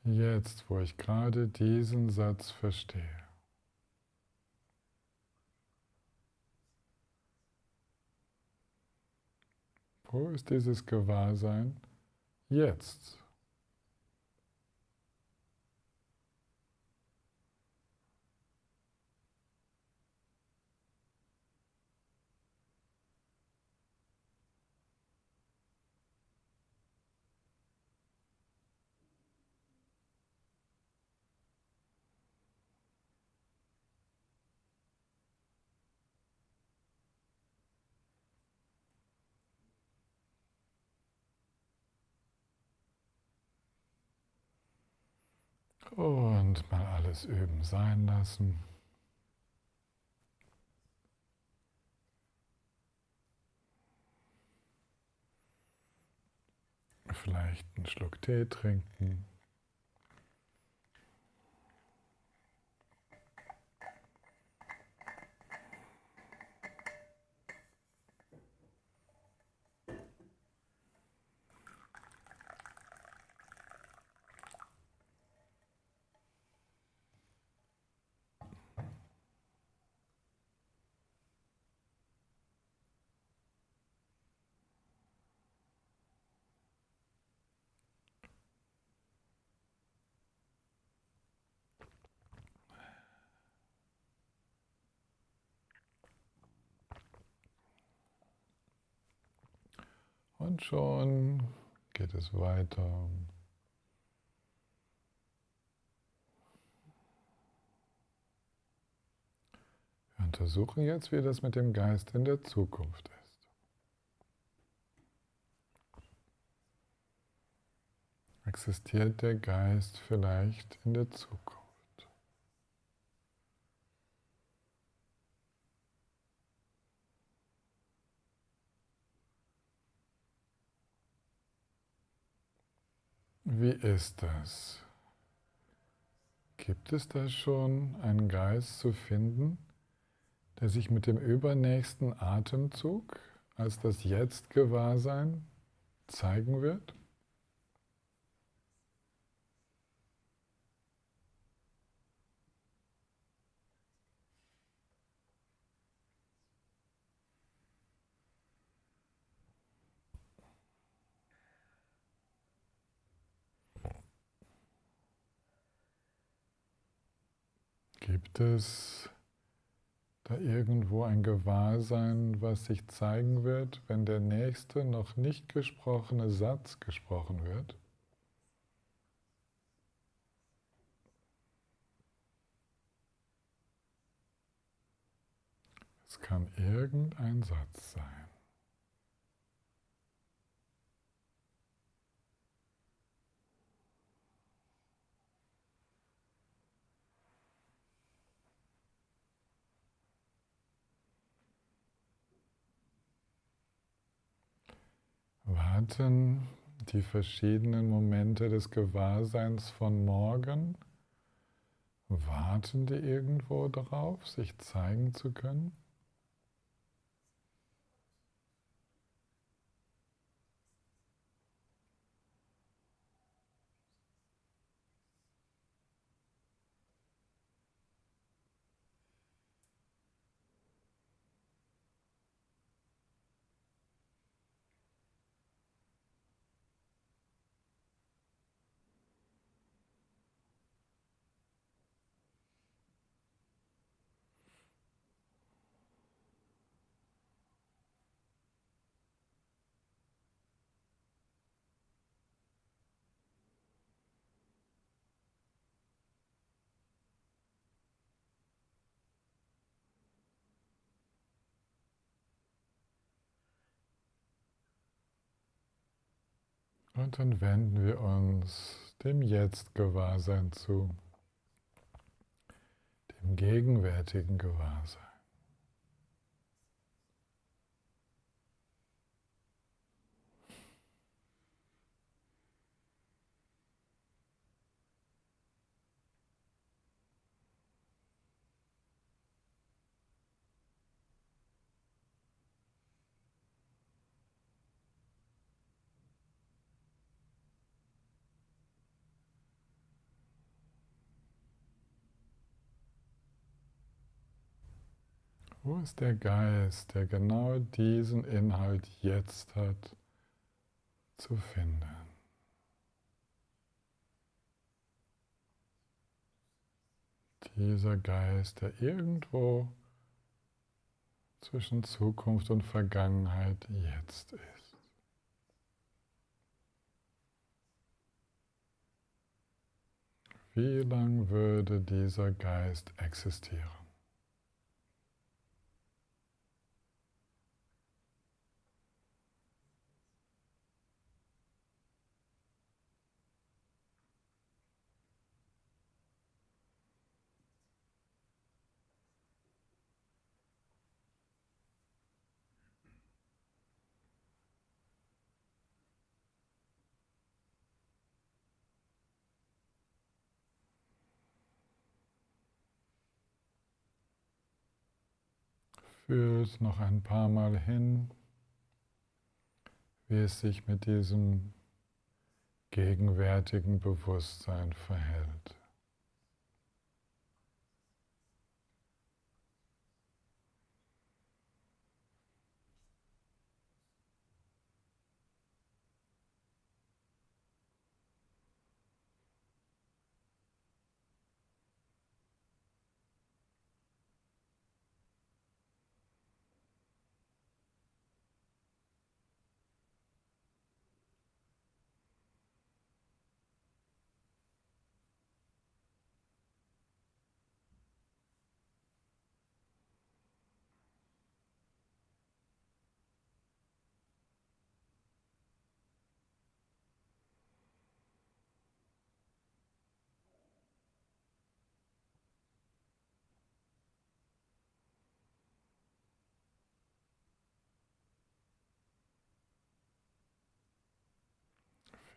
Jetzt, wo ich gerade diesen Satz verstehe. Wo ist dieses Gewahrsein? Jetzt. Und mal alles üben sein lassen. Vielleicht einen Schluck Tee trinken. Und schon geht es weiter. Wir untersuchen jetzt, wie das mit dem Geist in der Zukunft ist. Existiert der Geist vielleicht in der Zukunft? Wie ist das? Gibt es da schon einen Geist zu finden, der sich mit dem übernächsten Atemzug als das Jetzt-Gewahrsein zeigen wird? Gibt es da irgendwo ein Gewahrsein, was sich zeigen wird, wenn der nächste noch nicht gesprochene Satz gesprochen wird? Es kann irgendein Satz sein. Warten die verschiedenen Momente des Gewahrseins von morgen, warten die irgendwo darauf, sich zeigen zu können? Und dann wenden wir uns dem Jetzt-Gewahrsein zu, dem gegenwärtigen Gewahrsein. Wo ist der Geist, der genau diesen Inhalt jetzt hat, zu finden? Dieser Geist, der irgendwo zwischen Zukunft und Vergangenheit jetzt ist. Wie lang würde dieser Geist existieren? Fühlt noch ein paar Mal hin, wie es sich mit diesem gegenwärtigen Bewusstsein verhält.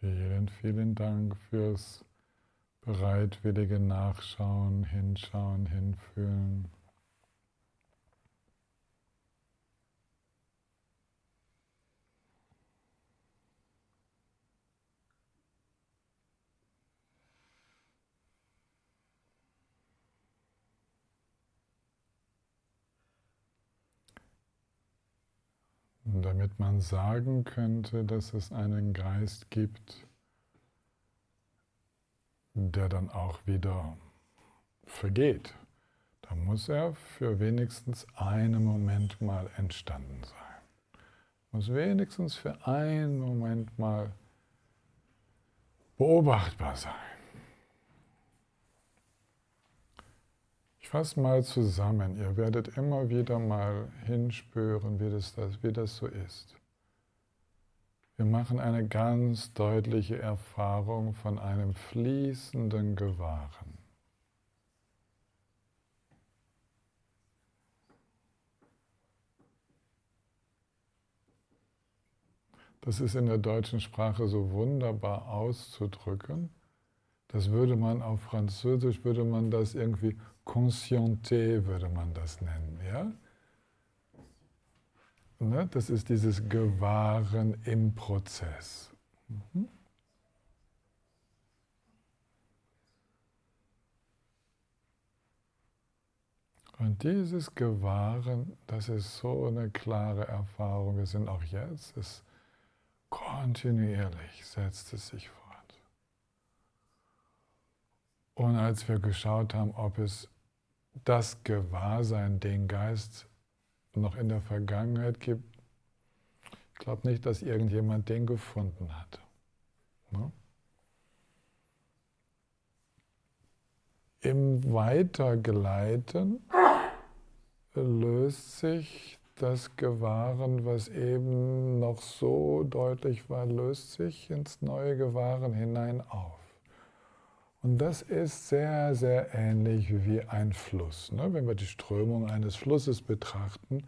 Vielen, vielen Dank fürs bereitwillige Nachschauen, Hinschauen, Hinfühlen. Und damit man sagen könnte, dass es einen Geist gibt, der dann auch wieder vergeht, da muss er für wenigstens einen Moment mal entstanden sein. Muss wenigstens für einen Moment mal beobachtbar sein. Ich fasse mal zusammen, ihr werdet immer wieder mal hinspüren, wie das so ist. Wir machen eine ganz deutliche Erfahrung von einem fließenden Gewahren. Das ist in der deutschen Sprache so wunderbar auszudrücken. Das würde man auf Französisch, würde man das irgendwie conscienté, würde man das nennen. Ja? Ne? Das ist dieses Gewahren im Prozess. Mhm. Und dieses Gewahren, das ist so eine klare Erfahrung. Wir sind auch jetzt, es kontinuierlich setzt es sich fort. Und als wir geschaut haben, ob es das Gewahrsein, den Geist noch in der Vergangenheit gibt, ich glaube nicht, dass irgendjemand den gefunden hat. Ne? Im Weitergleiten löst sich das Gewahren, was eben noch so deutlich war, löst sich ins neue Gewahren hinein auf. Und das ist sehr, sehr ähnlich wie ein Fluss. Ne? Wenn wir die Strömung eines Flusses betrachten,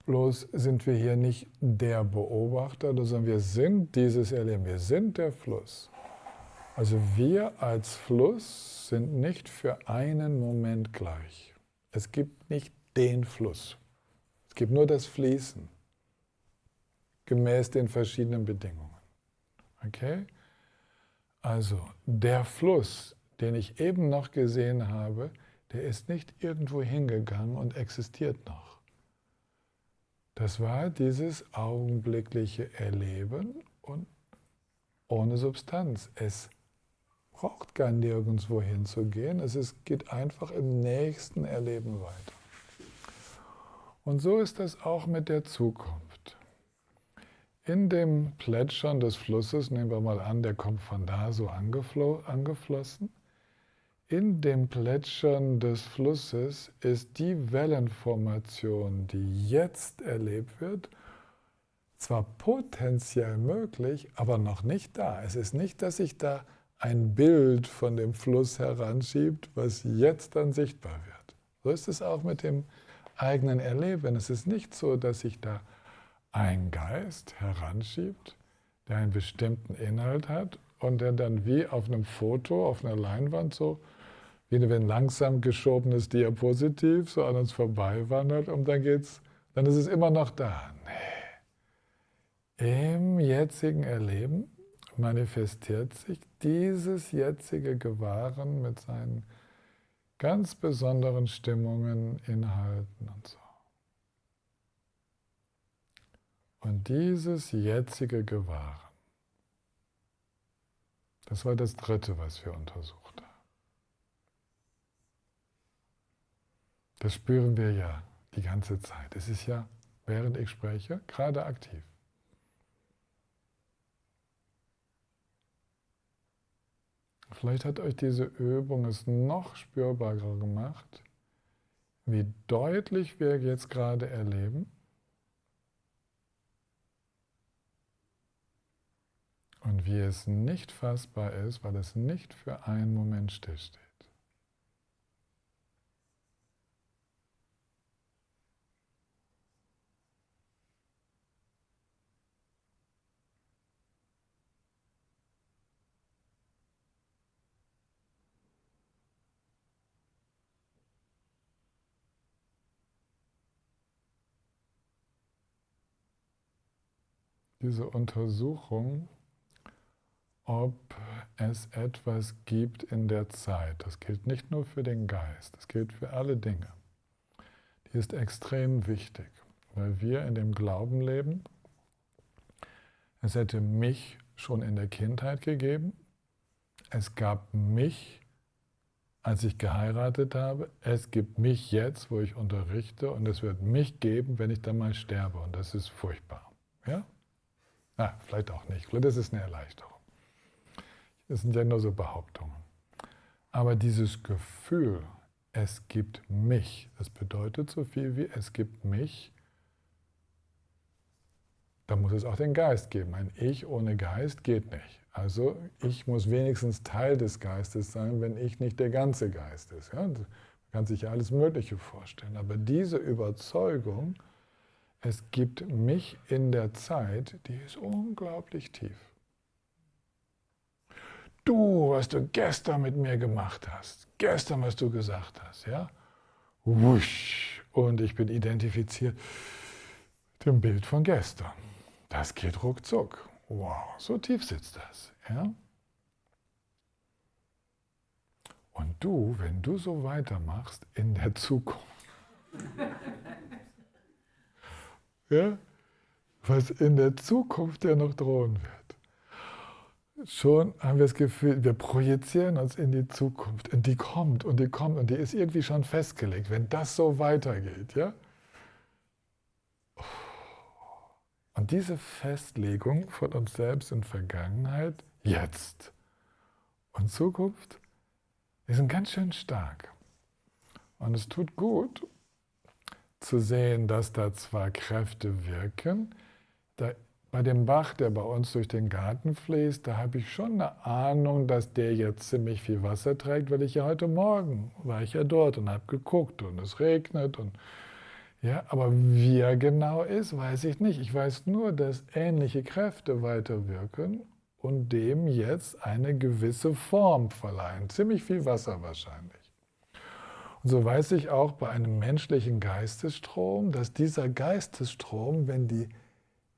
bloß sind wir hier nicht der Beobachter, sondern wir sind dieses Erleben, wir sind der Fluss. Also wir als Fluss sind nicht für einen Moment gleich. Es gibt nicht den Fluss. Es gibt nur das Fließen, gemäß den verschiedenen Bedingungen. Okay? Also der Fluss, den ich eben noch gesehen habe, der ist nicht irgendwo hingegangen und existiert noch. Das war dieses augenblickliche Erleben und ohne Substanz. Es braucht gar nirgendwo hinzugehen, geht einfach im nächsten Erleben weiter. Und so ist das auch mit der Zukunft. In dem Plätschern des Flusses, nehmen wir mal an, der kommt von da so angeflossen, in dem Plätschern des Flusses ist die Wellenformation, die jetzt erlebt wird, zwar potenziell möglich, aber noch nicht da. Es ist nicht, dass sich da ein Bild von dem Fluss heranschiebt, was jetzt dann sichtbar wird. So ist es auch mit dem eigenen Erleben. Es ist nicht so, dass sich da ein Geist heranschiebt, der einen bestimmten Inhalt hat und der dann wie auf einem Foto, auf einer Leinwand so, wie ein langsam geschobenes Diapositiv so an uns vorbei wandert und dann ist es immer noch da. Nee. Im jetzigen Erleben manifestiert sich dieses jetzige Gewahren mit seinen ganz besonderen Stimmungen, Inhalten und so. Und dieses jetzige Gewahren, das war das dritte, was wir untersucht haben. Das spüren wir ja die ganze Zeit. Es ist ja, während ich spreche, gerade aktiv. Vielleicht hat euch diese Übung es noch spürbarer gemacht, wie deutlich wir jetzt gerade erleben und wie es nicht fassbar ist, weil es nicht für einen Moment stillsteht. diese Untersuchung, ob es etwas gibt in der Zeit. Das gilt nicht nur für den Geist, das gilt für alle Dinge. Die ist extrem wichtig, weil wir in dem Glauben leben, es hätte mich schon in der Kindheit gegeben, es gab mich, als ich geheiratet habe, es gibt mich jetzt, wo ich unterrichte, und es wird mich geben, wenn ich dann mal sterbe, und das ist furchtbar. Ja? Na, vielleicht auch nicht, vielleicht ist es eine Erleichterung. Das sind ja nur so Behauptungen. Aber dieses Gefühl, es gibt mich, das bedeutet so viel wie es gibt mich, da muss es auch den Geist geben. Ein Ich ohne Geist geht nicht. Also ich muss wenigstens Teil des Geistes sein, wenn ich nicht der ganze Geist ist. Ja? Man kann sich ja alles Mögliche vorstellen. Aber diese Überzeugung, es gibt mich in der Zeit, die ist unglaublich tief. Du, was du gestern mit mir gemacht hast, gestern, was du gesagt hast, ja? Wusch, und ich bin identifiziert mit dem Bild von gestern. Das geht ruckzuck. Wow, so tief sitzt das. Ja? Und du, wenn du so weitermachst in der Zukunft, ja, was in der Zukunft ja noch drohen wird, schon haben wir das Gefühl, wir projizieren uns in die Zukunft und die kommt und die kommt und die ist irgendwie schon festgelegt, wenn das so weitergeht. Ja? Und diese Festlegung von uns selbst in Vergangenheit, jetzt und Zukunft, die sind ganz schön stark. Und es tut gut zu sehen, dass da zwar Kräfte wirken, bei dem Bach, der bei uns durch den Garten fließt, da habe ich schon eine Ahnung, dass der jetzt ziemlich viel Wasser trägt, weil ich ja heute Morgen war ich ja dort und habe geguckt und es regnet und ja, aber wie er genau ist, weiß ich nicht. Ich weiß nur, dass ähnliche Kräfte weiterwirken und dem jetzt eine gewisse Form verleihen. Ziemlich viel Wasser wahrscheinlich. Und so weiß ich auch bei einem menschlichen Geistesstrom, dass dieser Geistesstrom, wenn die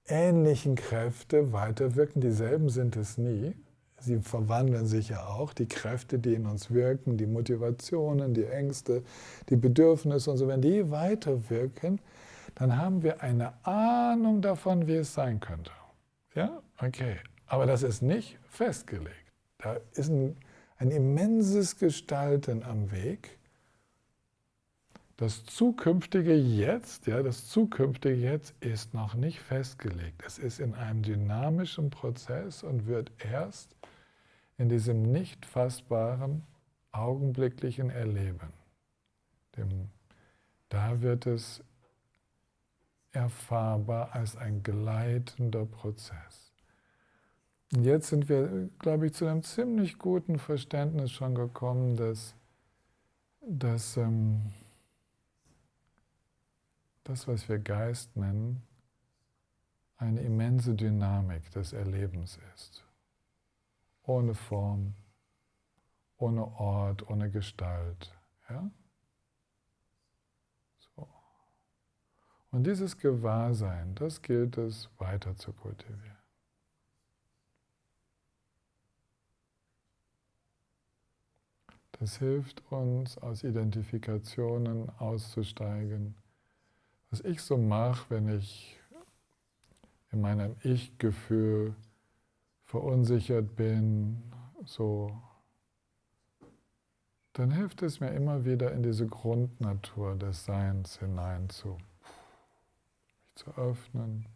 ähnlichen Kräfte weiterwirken, dieselben sind es nie, sie verwandeln sich ja auch, die Kräfte, die in uns wirken, die Motivationen, die Ängste, die Bedürfnisse und so, wenn die weiterwirken, dann haben wir eine Ahnung davon, wie es sein könnte. Ja, okay. Aber das ist nicht festgelegt. Da ist ein immenses Gestalten am Weg. Das zukünftige Jetzt, ja, das zukünftige Jetzt ist noch nicht festgelegt. Es ist in einem dynamischen Prozess und wird erst in diesem nicht fassbaren, augenblicklichen Erleben. Da wird es erfahrbar als ein gleitender Prozess. Und jetzt sind wir, glaube ich, zu einem ziemlich guten Verständnis schon gekommen, dass das, was wir Geist nennen, eine immense Dynamik des Erlebens ist. Ohne Form, ohne Ort, ohne Gestalt. Ja? So. Und dieses Gewahrsein, das gilt es weiter zu kultivieren. Das hilft uns, aus Identifikationen auszusteigen. Was ich so mache, wenn ich in meinem Ich-Gefühl verunsichert bin, so, dann hilft es mir immer wieder in diese Grundnatur des Seins hinein mich zu öffnen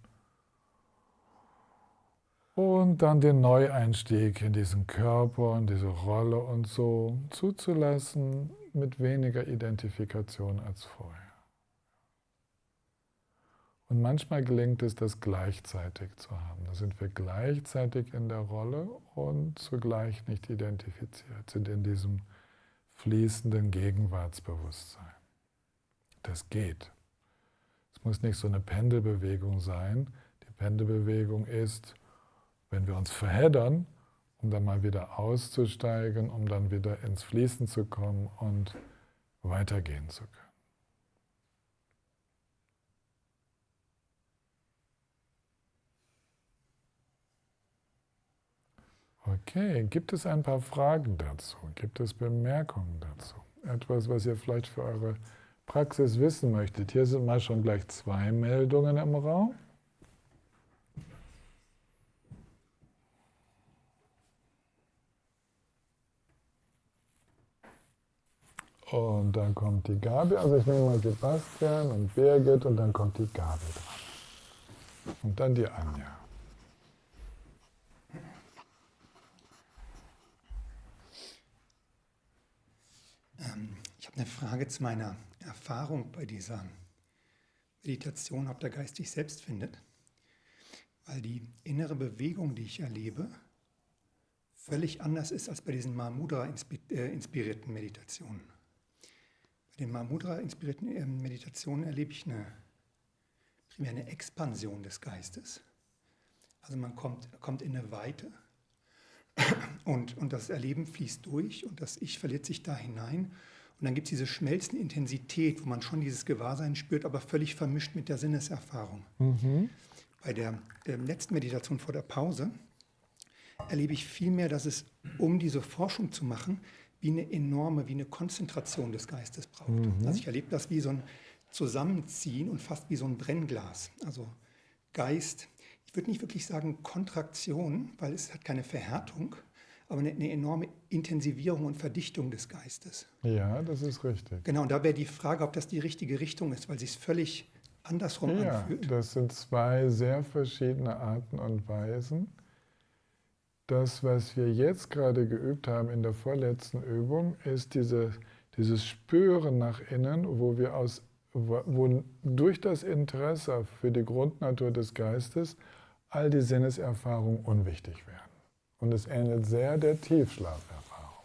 und dann den Neueinstieg in diesen Körper, in diese Rolle und so zuzulassen mit weniger Identifikation als vorher. Und manchmal gelingt es, das gleichzeitig zu haben. Da sind wir gleichzeitig in der Rolle und zugleich nicht identifiziert, sind in diesem fließenden Gegenwartsbewusstsein. Das geht. Es muss nicht so eine Pendelbewegung sein. Die Pendelbewegung ist, wenn wir uns verheddern, um dann mal wieder auszusteigen, um dann wieder ins Fließen zu kommen und weitergehen zu können. Okay, gibt es ein paar Fragen dazu? Gibt es Bemerkungen dazu? Etwas, was ihr vielleicht für eure Praxis wissen möchtet? Hier sind mal schon gleich 2 Meldungen im Raum. Und dann kommt die Gabi, also ich nehme mal Sebastian und Birgit und dann kommt die Gabi dran. Und dann die Anja. Ich habe eine Frage zu meiner Erfahrung bei dieser Meditation, ob der Geist sich selbst findet. Weil die innere Bewegung, die ich erlebe, völlig anders ist als bei diesen Mahamudra-inspirierten Meditationen. Bei den Mahamudra-inspirierten Meditationen erlebe ich primär eine Expansion des Geistes. Also man kommt in eine Weite und das Erleben fließt durch und das Ich verliert sich da hinein. Und dann gibt es diese schmelzende Intensität, wo man schon dieses Gewahrsein spürt, aber völlig vermischt mit der Sinneserfahrung. Bei der letzten Meditation vor der Pause erlebe ich vielmehr, dass es, um diese Forschung zu machen, wie eine Konzentration des Geistes braucht. Also ich erlebe das wie so ein Zusammenziehen und fast wie so ein Brennglas. Also Geist, ich würde nicht wirklich sagen Kontraktion, weil es hat keine Verhärtung, aber eine enorme Intensivierung und Verdichtung des Geistes. Ja, das ist richtig. Genau, und da wäre die Frage, ob das die richtige Richtung ist, weil es sich völlig andersrum anfühlt. Ja, das sind 2 sehr verschiedene Arten und Weisen. Das, was wir jetzt gerade geübt haben in der vorletzten Übung, ist dieses Spüren nach innen, wo durch das Interesse für die Grundnatur des Geistes all die Sinneserfahrungen unwichtig werden. Und es ähnelt sehr der Tiefschlaferfahrung.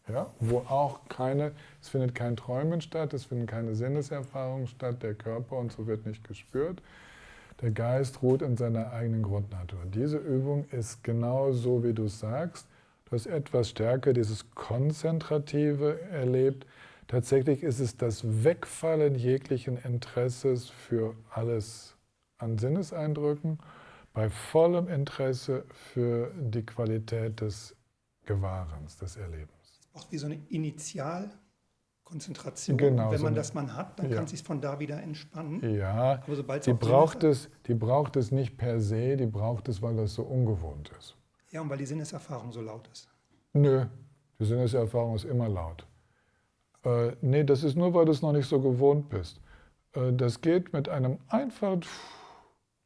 Ja? Wo auch es findet kein Träumen statt, es finden keine Sinneserfahrungen statt, der Körper und so wird nicht gespürt. Der Geist ruht in seiner eigenen Grundnatur. Diese Übung ist genau so, wie du es sagst. Du hast etwas stärker dieses Konzentrative erlebt. Tatsächlich ist es das Wegfallen jeglichen Interesses für alles an Sinneseindrücken, bei vollem Interesse für die Qualität des Gewahrens, des Erlebens. Es braucht wie so eine Initialkonzentration. Genau, und wenn so man das mal hat, dann ja. kann es sich von da wieder entspannen. Ja, aber sobald die braucht es nicht per se, die braucht es, weil das so ungewohnt ist. Ja, und weil die Sinneserfahrung so laut ist. Nö, die Sinneserfahrung ist immer laut. Nee, das ist nur, weil du es noch nicht so gewohnt bist. Das geht mit einem einfach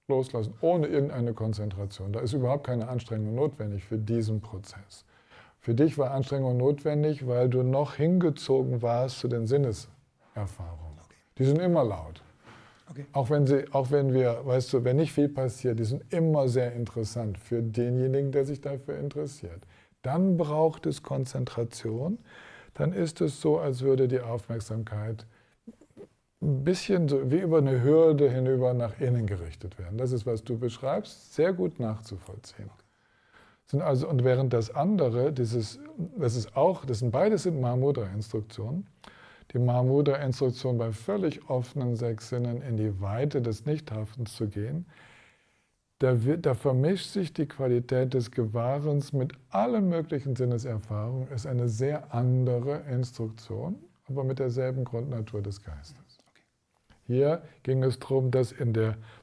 Loslassen, ohne irgendeine Konzentration. Da ist überhaupt keine Anstrengung notwendig für diesen Prozess. Für dich war Anstrengung notwendig, weil du noch hingezogen warst zu den Sinneserfahrungen. Okay. Die sind immer laut. Okay. Auch wenn wir, weißt du, wenn nicht viel passiert, die sind immer sehr interessant für denjenigen, der sich dafür interessiert. Dann braucht es Konzentration. Dann ist es so, als würde die Aufmerksamkeit ein bisschen so wie über eine Hürde hinüber nach innen gerichtet werden. Das ist, was du beschreibst, sehr gut nachzuvollziehen. Und während das andere, das sind beides Mahamudra-Instruktionen. Die Mahamudra-Instruktion bei völlig offenen 6 Sinnen in die Weite des Nichthaftens zu gehen, da vermischt sich die Qualität des Gewahrens mit allen möglichen Sinneserfahrungen, ist eine sehr andere Instruktion, aber mit derselben Grundnatur des Geistes. Okay. Hier ging es darum, das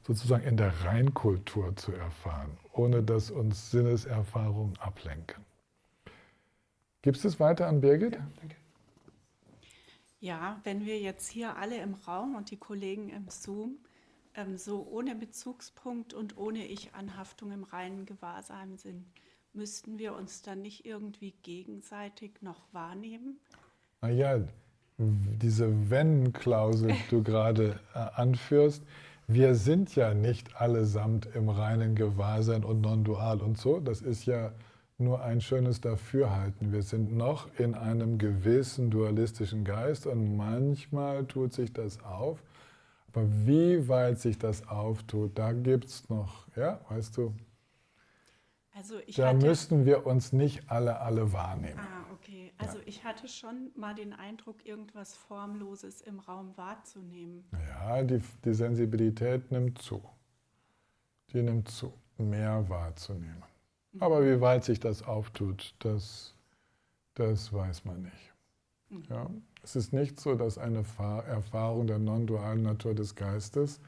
sozusagen in der Reinkultur zu erfahren, ohne dass uns Sinneserfahrungen ablenken. Gibt es weiter an Birgit? Ja, danke. Ja, wenn wir jetzt hier alle im Raum und die Kollegen im Zoom so ohne Bezugspunkt und ohne Ich-Anhaftung im reinen Gewahrsein sind, müssten wir uns dann nicht irgendwie gegenseitig noch wahrnehmen? Naja, diese Wenn-Klausel, die du gerade anführst, wir sind ja nicht allesamt im reinen Gewahrsein und non-dual und so. Das ist ja nur ein schönes Dafürhalten. Wir sind noch in einem gewissen dualistischen Geist und manchmal tut sich das auf. Aber wie weit sich das auftut, da gibt es noch, ja, weißt du, Also da müssten wir uns nicht alle wahrnehmen. Okay. Also ich hatte schon mal den Eindruck, irgendwas Formloses im Raum wahrzunehmen. Ja, die Sensibilität nimmt zu. Die nimmt zu, mehr wahrzunehmen. Aber wie weit sich das auftut, das weiß man nicht. Ja? Es ist nicht so, dass eine Erfahrung der non-dualen Natur des Geistes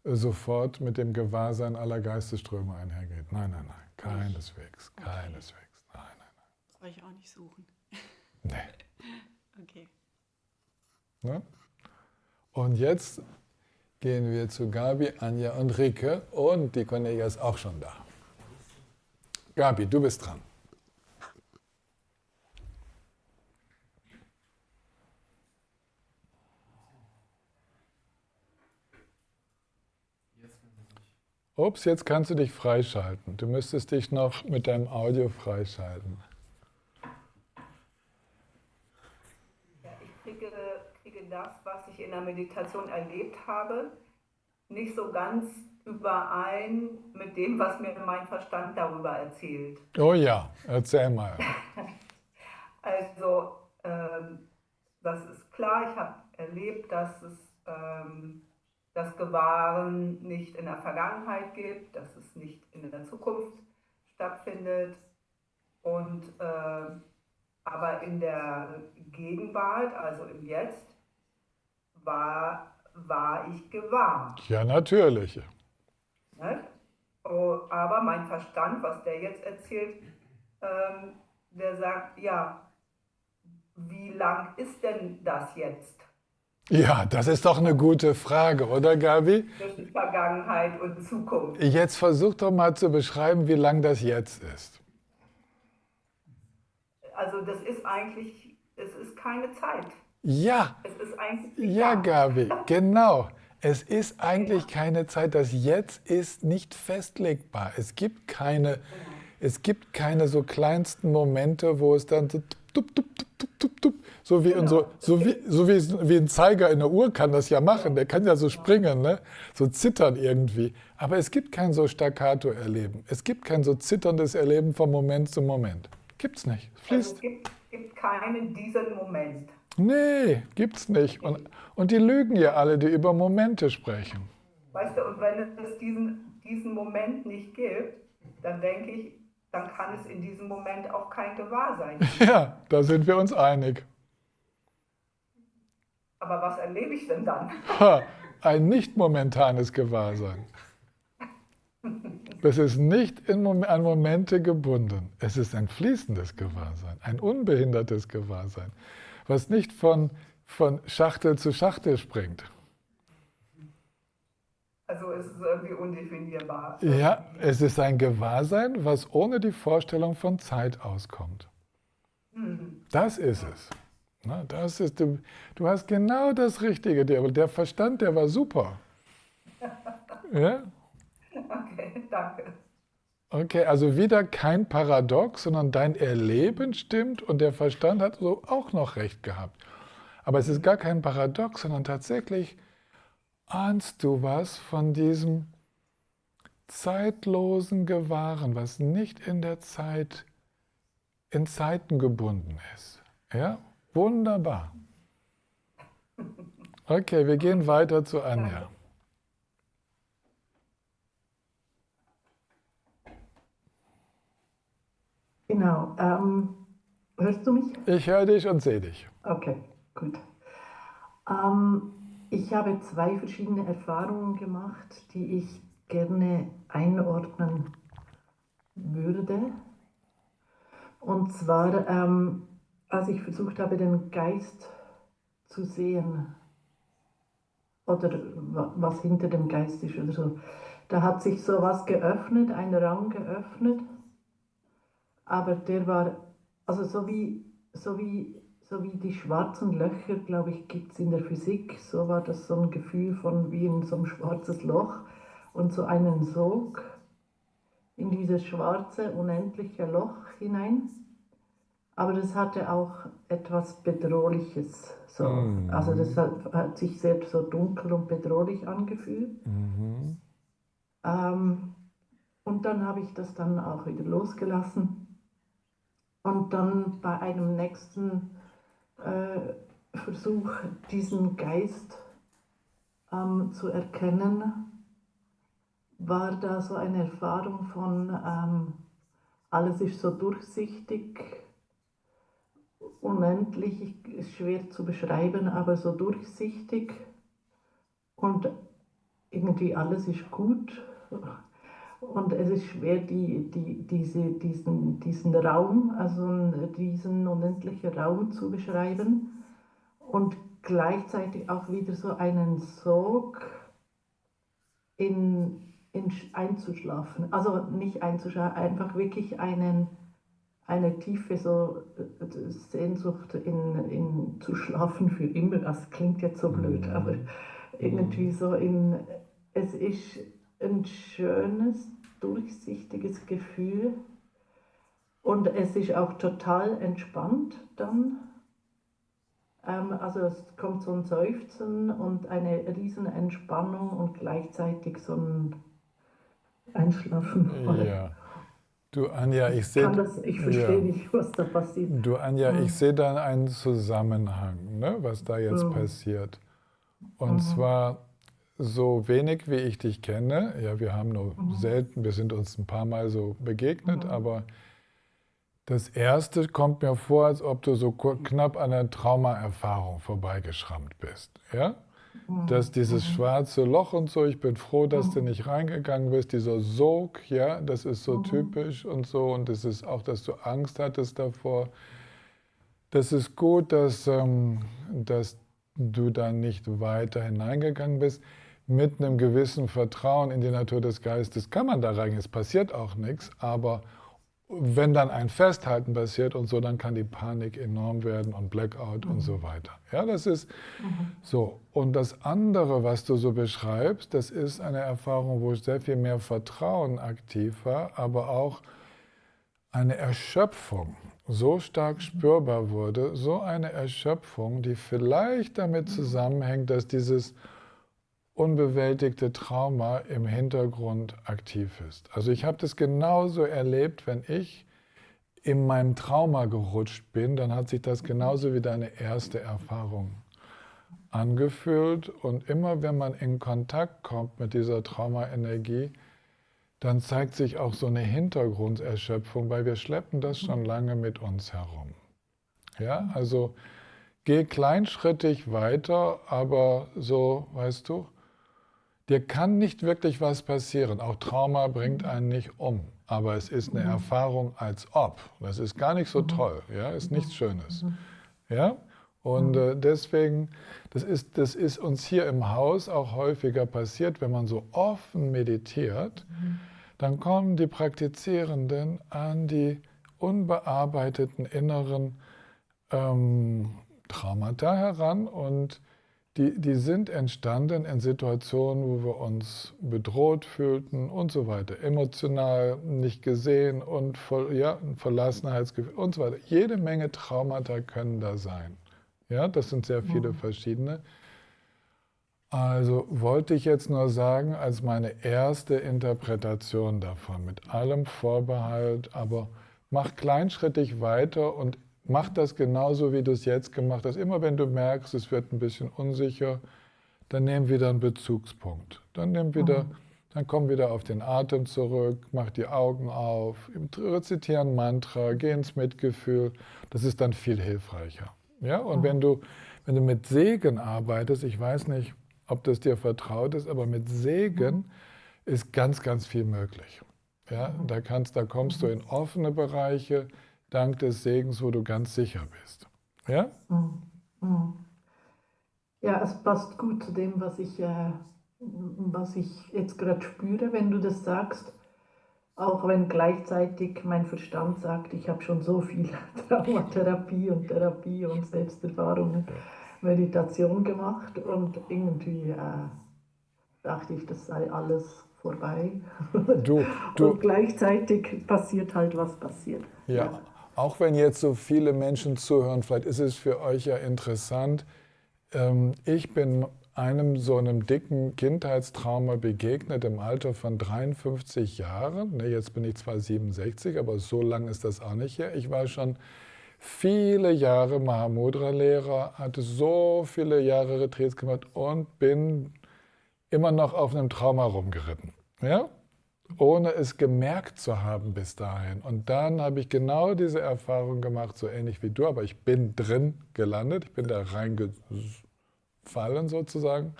sofort mit dem Gewahrsein aller Geistesströme einhergeht. Nein, nein, nein, keineswegs, keineswegs. Nein, nein, nein. Das soll ich auch nicht suchen. Nee. Okay. Ne? Und jetzt gehen wir zu Gabi, Anja und Rike und die Cornelia ist auch schon da. Gabi, du bist dran. Ups, jetzt kannst du dich freischalten. Du müsstest dich noch mit deinem Audio freischalten. Ja, ich kriege das, was ich in der Meditation erlebt habe, nicht so ganz überein mit dem, was mir mein Verstand darüber erzählt. Oh ja, erzähl mal. Also, das ist klar, ich habe erlebt, dass es das Gewahren nicht in der Vergangenheit gibt, dass es nicht in der Zukunft stattfindet. Und, aber in der Gegenwart, also im Jetzt, war ich gewahr. Ja, natürlich. Ne? Oh, aber mein Verstand, was der jetzt erzählt, der sagt, ja, wie lang ist denn das jetzt? Ja, das ist doch eine gute Frage, oder Gabi? Zwischen Vergangenheit und Zukunft. Jetzt versuch doch mal zu beschreiben, wie lang das jetzt ist. Also das ist eigentlich, es ist keine Zeit. Ja, Es ist eigentlich nicht ja, da. Gabi, genau. Es ist eigentlich keine Zeit. Das Jetzt ist nicht festlegbar. Es gibt keine so kleinsten Momente, wo es dann so tup, tup, tup, tup, tup, tup, so wie, wie ein Zeiger in der Uhr kann das ja machen. Der kann ja so springen, ne? So zittern irgendwie. Aber es gibt kein so Staccato-Erleben. Es gibt kein so zitterndes Erleben von Moment zu Moment. Gibt's nicht. Es fließt. Also es gibt keinen diesen Moment. Nee, gibt's nicht. Und die lügen ja alle, die über Momente sprechen. Weißt du, und wenn es diesen Moment nicht gibt, dann denke ich, dann kann es in diesem Moment auch kein Gewahrsein geben. Ja, da sind wir uns einig. Aber was erlebe ich denn dann? Ha, ein nicht momentanes Gewahrsein. Das ist nicht an Momente gebunden. Es ist ein fließendes Gewahrsein, ein unbehindertes Gewahrsein, was nicht von Schachtel zu Schachtel springt. Also es ist irgendwie undefinierbar. Ja, es ist ein Gewahrsein, was ohne die Vorstellung von Zeit auskommt. Das ist es. Na, das ist, du hast genau das Richtige. Der Verstand, der war super. Ja? Okay, danke. Okay, also wieder kein Paradox, sondern dein Erleben stimmt und der Verstand hat so auch noch recht gehabt. Aber es ist gar kein Paradox, sondern tatsächlich ahnst du was von diesem zeitlosen Gewahren, was nicht in der Zeit, in Zeiten gebunden ist. Ja? Wunderbar. Okay, wir gehen weiter zu Anja. Genau. Hörst du mich? Ich höre dich und sehe dich. Okay, gut. Ich habe zwei verschiedene Erfahrungen gemacht, die ich gerne einordnen würde. Und zwar, als ich versucht habe, den Geist zu sehen oder was hinter dem Geist ist oder so, da hat sich so was geöffnet, ein Raum geöffnet, aber der war, also so wie die schwarzen Löcher, glaube ich, gibt es in der Physik, so war das so ein Gefühl von wie in so ein schwarzes Loch und so einen Sog in dieses schwarze, unendliche Loch hinein. Aber das hatte auch etwas Bedrohliches. So. Also das hat sich sehr so dunkel und bedrohlich angefühlt. Und dann habe ich das dann auch wieder losgelassen. Und dann bei einem nächsten Versuch, diesen Geist zu erkennen, war da so eine Erfahrung von alles ist so durchsichtig, unendlich, ist schwer zu beschreiben, aber so durchsichtig und irgendwie alles ist gut. Und es ist schwer, diesen Raum, also diesen unendlichen Raum zu beschreiben und gleichzeitig auch wieder so einen Sog einzuschlafen. Also nicht einzuschlafen, einfach wirklich eine tiefe so Sehnsucht zu schlafen für immer. Das klingt jetzt so blöd, aber irgendwie so es ist ein schönes, durchsichtiges Gefühl und es ist auch total entspannt dann. Also es kommt so ein Seufzen und eine riesen Entspannung und gleichzeitig so ein Einschlafen. Ja. Du Anja, ich verstehe nicht, was da passiert. Du Anja, ich sehe da einen Zusammenhang, ne, was da jetzt passiert. Und zwar, so wenig wie ich dich kenne, ja, wir haben nur selten, wir sind uns ein paar Mal so begegnet, aber das Erste kommt mir vor, als ob du so knapp an einer Traumaerfahrung vorbeigeschrammt bist, ja? Dass dieses schwarze Loch und so, ich bin froh, dass du nicht reingegangen bist, dieser Sog, ja, das ist so typisch und so, und das ist auch, dass du Angst hattest davor. Das ist gut, dass du da nicht weiter hineingegangen bist. Mit einem gewissen Vertrauen in die Natur des Geistes kann man da reingehen, es passiert auch nichts, aber wenn dann ein Festhalten passiert und so, dann kann die Panik enorm werden und Blackout und so weiter. Ja, das ist so. Und das andere, was du so beschreibst, das ist eine Erfahrung, wo sehr viel mehr Vertrauen aktiv war, aber auch eine Erschöpfung so stark spürbar wurde, so eine Erschöpfung, die vielleicht damit zusammenhängt, dass dieses unbewältigte Trauma im Hintergrund aktiv ist. Also ich habe das genauso erlebt, wenn ich in meinem Trauma gerutscht bin, dann hat sich das genauso wie deine erste Erfahrung angefühlt. Und immer wenn man in Kontakt kommt mit dieser Traumaenergie, dann zeigt sich auch so eine Hintergrunderschöpfung, weil wir schleppen das schon lange mit uns herum. Ja, also geh kleinschrittig weiter, aber so, weißt du, dir kann nicht wirklich was passieren. Auch Trauma bringt einen nicht um. Aber es ist eine Erfahrung als ob. Das ist gar nicht so toll. Ja? Ist nichts Schönes. Ja? Und deswegen, das ist uns hier im Haus auch häufiger passiert, wenn man so offen meditiert, dann kommen die Praktizierenden an die unbearbeiteten inneren Traumata heran, und die sind entstanden in Situationen, wo wir uns bedroht fühlten und so weiter, emotional nicht gesehen und ein Verlassenheitsgefühl und so weiter. Jede Menge Traumata können da sein. Ja, das sind sehr viele verschiedene. Also wollte ich jetzt nur sagen, als meine erste Interpretation davon, mit allem Vorbehalt, aber mach kleinschrittig weiter und mach das genauso, wie du es jetzt gemacht hast. Immer wenn du merkst, es wird ein bisschen unsicher, dann nimm wieder einen Bezugspunkt. Dann komm wieder auf den Atem zurück, mach die Augen auf, rezitiere ein Mantra, geh ins Mitgefühl. Das ist dann viel hilfreicher. Ja? Und wenn du mit Segen arbeitest, ich weiß nicht, ob das dir vertraut ist, aber mit Segen ist ganz, ganz viel möglich. Ja? Da kommst du in offene Bereiche, dank des Segens, wo du ganz sicher bist. Ja? Ja, es passt gut zu dem, was ich jetzt gerade spüre, wenn du das sagst. Auch wenn gleichzeitig mein Verstand sagt, ich habe schon so viel Traumatherapie und Selbsterfahrung, Meditation gemacht, und irgendwie dachte ich, das sei alles vorbei. Und gleichzeitig passiert halt, was passiert. Ja. Auch wenn jetzt so viele Menschen zuhören, vielleicht ist es für euch ja interessant. Ich bin so einem dicken Kindheitstrauma begegnet im Alter von 53 Jahren. Jetzt bin ich zwar 67, aber so lang ist das auch nicht her. Ich war schon viele Jahre Mahamudra-Lehrer, hatte so viele Jahre Retreats gemacht und bin immer noch auf einem Trauma rumgeritten. Ja? ohne es gemerkt zu haben bis dahin. Und dann habe ich genau diese Erfahrung gemacht, so ähnlich wie du, aber ich bin drin gelandet, ich bin da reingefallen sozusagen.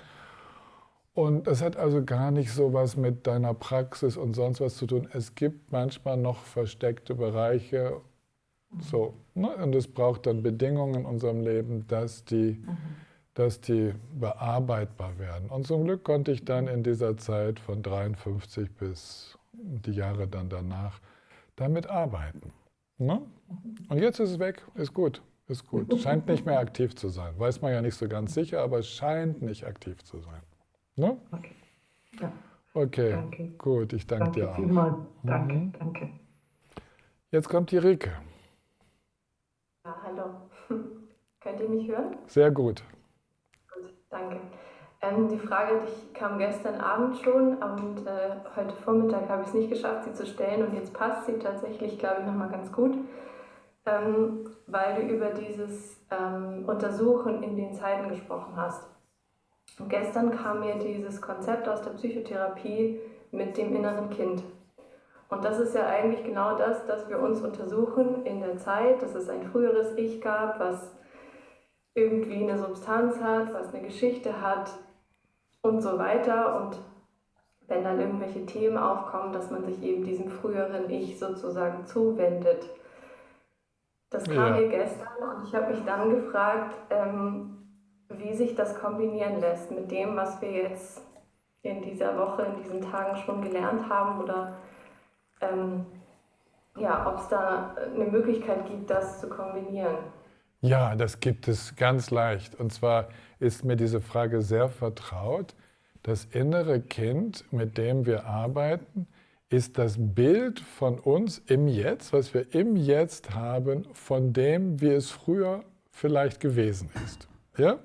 Und es hat also gar nicht so was mit deiner Praxis und sonst was zu tun. Es gibt manchmal noch versteckte Bereiche, so, ne? Und es braucht dann Bedingungen in unserem Leben, dass die bearbeitbar werden. Und zum Glück konnte ich dann in dieser Zeit von 53 bis die Jahre dann danach damit arbeiten. Ne? Und jetzt ist es weg, ist gut, ist gut. Scheint nicht mehr aktiv zu sein. Weiß man ja nicht so ganz sicher, aber es scheint nicht aktiv zu sein. Ne? Okay. Ja. Okay, Danke. gut, ich danke dir auch. Vielmals. Danke, danke. Jetzt kommt die Rike. Ja, hallo. Könnt ihr mich hören? Sehr gut. Gut, danke. Die Frage, die kam gestern Abend schon und heute Vormittag habe ich es nicht geschafft, sie zu stellen und jetzt passt sie tatsächlich, glaube ich, nochmal ganz gut, weil du über dieses Untersuchen in den Zeiten gesprochen hast. Und gestern kam mir dieses Konzept aus der Psychotherapie mit dem inneren Kind. Und das ist ja eigentlich genau das, dass wir uns untersuchen in der Zeit, dass es ein früheres Ich gab, was irgendwie eine Substanz hat, was eine Geschichte hat und so weiter. Und wenn dann irgendwelche Themen aufkommen, dass man sich eben diesem früheren Ich sozusagen zuwendet. Das kam mir gestern und ich habe mich dann gefragt, wie sich das kombinieren lässt mit dem, was wir jetzt in dieser Woche, in diesen Tagen schon gelernt haben oder ob es da eine Möglichkeit gibt, das zu kombinieren. Ja, das gibt es ganz leicht. Und zwar ist mir diese Frage sehr vertraut. Das innere Kind, mit dem wir arbeiten, ist das Bild von uns im Jetzt, was wir im Jetzt haben, von dem, wie es früher vielleicht gewesen ist. Ja?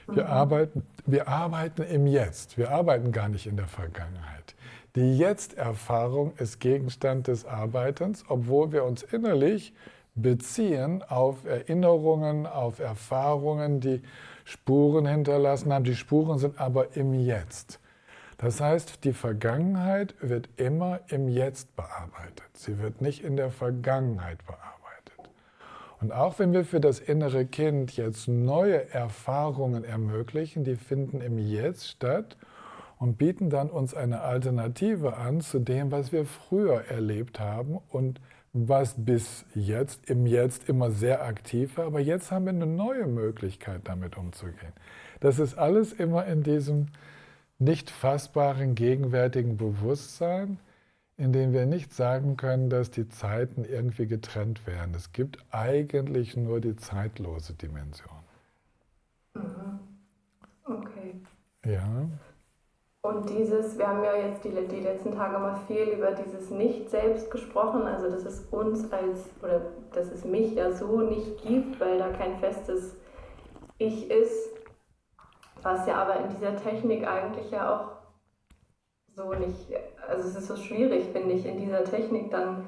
Wir arbeiten im Jetzt. Wir arbeiten gar nicht in der Vergangenheit. Die Jetzt-Erfahrung ist Gegenstand des Arbeitens, obwohl wir uns innerlich beziehen auf Erinnerungen, auf Erfahrungen, die Spuren hinterlassen haben. Die Spuren sind aber im Jetzt. Das heißt, die Vergangenheit wird immer im Jetzt bearbeitet. Sie wird nicht in der Vergangenheit bearbeitet. Und auch wenn wir für das innere Kind jetzt neue Erfahrungen ermöglichen, die finden im Jetzt statt und bieten dann uns eine Alternative an zu dem, was wir früher erlebt haben und was bis jetzt, im Jetzt immer sehr aktiv war. Aber jetzt haben wir eine neue Möglichkeit, damit umzugehen. Das ist alles immer in diesem nicht fassbaren, gegenwärtigen Bewusstsein, in dem wir nicht sagen können, dass die Zeiten irgendwie getrennt werden. Es gibt eigentlich nur die zeitlose Dimension. Okay. Ja. Und wir haben ja jetzt die letzten Tage mal viel über dieses Nicht-Selbst gesprochen, also dass es uns dass es mich ja so nicht gibt, weil da kein festes Ich ist, was ja aber in dieser Technik eigentlich ja auch so nicht, also es ist so schwierig, finde ich, in dieser Technik dann,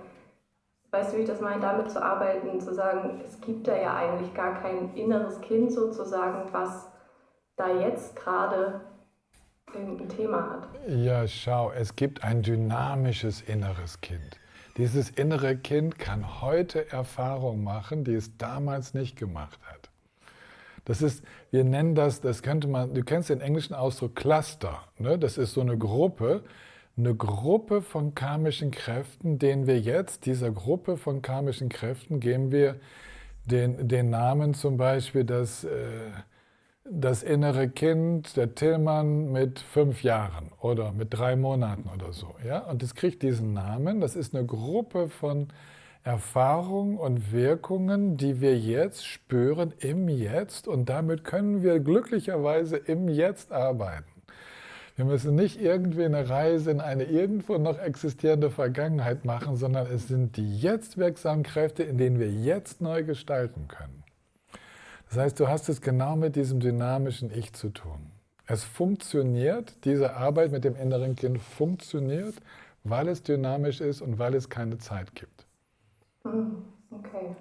weißt du, wie ich das meine, damit zu arbeiten, zu sagen, es gibt da ja eigentlich gar kein inneres Kind sozusagen, was da jetzt gerade ein Thema hat. Ja, schau, es gibt ein dynamisches inneres Kind. Dieses innere Kind kann heute Erfahrungen machen, die es damals nicht gemacht hat. Das ist, wir nennen das könnte man, du kennst den englischen Ausdruck Cluster, ne? Das ist so eine Gruppe von karmischen Kräften, dieser Gruppe von karmischen Kräften geben wir den Namen zum Beispiel, das innere Kind, der Tillmann mit 5 Jahren oder mit 3 Monaten oder so. Ja? Und es kriegt diesen Namen, das ist eine Gruppe von Erfahrungen und Wirkungen, die wir jetzt spüren im Jetzt und damit können wir glücklicherweise im Jetzt arbeiten. Wir müssen nicht irgendwie eine Reise in eine irgendwo noch existierende Vergangenheit machen, sondern es sind die jetzt wirksamen Kräfte, in denen wir jetzt neu gestalten können. Das heißt, du hast es genau mit diesem dynamischen Ich zu tun. Es funktioniert, diese Arbeit mit dem inneren Kind funktioniert, weil es dynamisch ist und weil es keine Zeit gibt. Okay.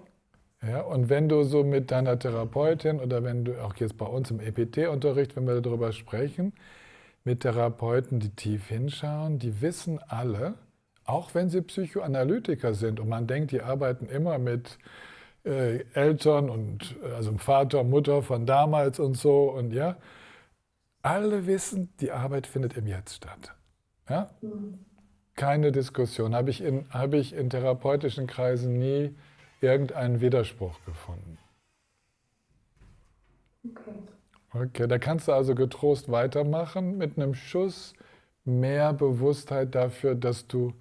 Ja, und wenn du so mit deiner Therapeutin oder wenn du auch jetzt bei uns im EPT-Unterricht, wenn wir darüber sprechen, mit Therapeuten, die tief hinschauen, die wissen alle, auch wenn sie Psychoanalytiker sind und man denkt, die arbeiten immer mit Eltern und also Vater, Mutter von damals und so und ja, alle wissen, die Arbeit findet im Jetzt statt. Ja? Keine Diskussion. Habe ich in therapeutischen Kreisen nie irgendeinen Widerspruch gefunden. Okay, da kannst du also getrost weitermachen mit einem Schuss mehr Bewusstheit dafür, dass du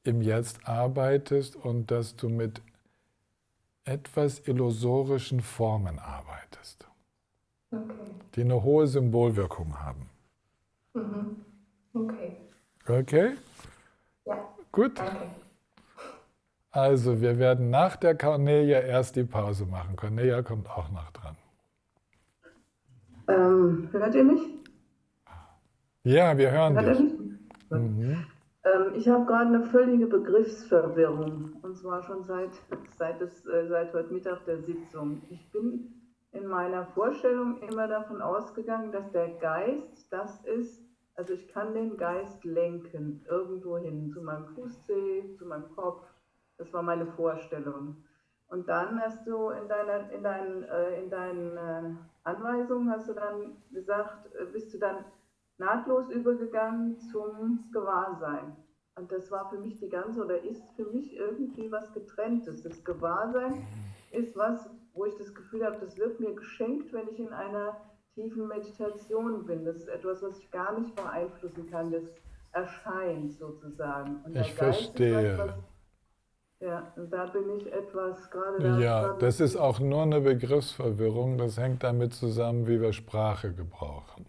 im Jetzt arbeitest und dass du mit etwas illusorischen Formen arbeitest, die eine hohe Symbolwirkung haben. Okay? Ja. Gut. Danke. Also, wir werden nach der Cornelia erst die Pause machen. Cornelia kommt auch noch dran. Hört ihr mich? Ja, wir hören Hört ihr dich. mich? Ich habe gerade eine völlige Begriffsverwirrung. Und zwar schon seit heute Mittag der Sitzung. Ich bin in meiner Vorstellung immer davon ausgegangen, dass der Geist das ist, also ich kann den Geist lenken, irgendwo hin, zu meinem Fußzeh, zu meinem Kopf. Das war meine Vorstellung. Und dann hast du in deinen Anweisungen hast du dann gesagt, bist du dann nahtlos übergegangen zum Gewahrsein. Und das war für mich ist für mich irgendwie was Getrenntes. Das Gewahrsein ist was, wo ich das Gefühl habe, das wird mir geschenkt, wenn ich in einer tiefen Meditation bin. Das ist etwas, was ich gar nicht beeinflussen kann. Das erscheint sozusagen. Und Ich verstehe. Ja, und da bin ich etwas gerade... Ja, das ist auch nur eine Begriffsverwirrung. Das hängt damit zusammen, wie wir Sprache gebrauchen.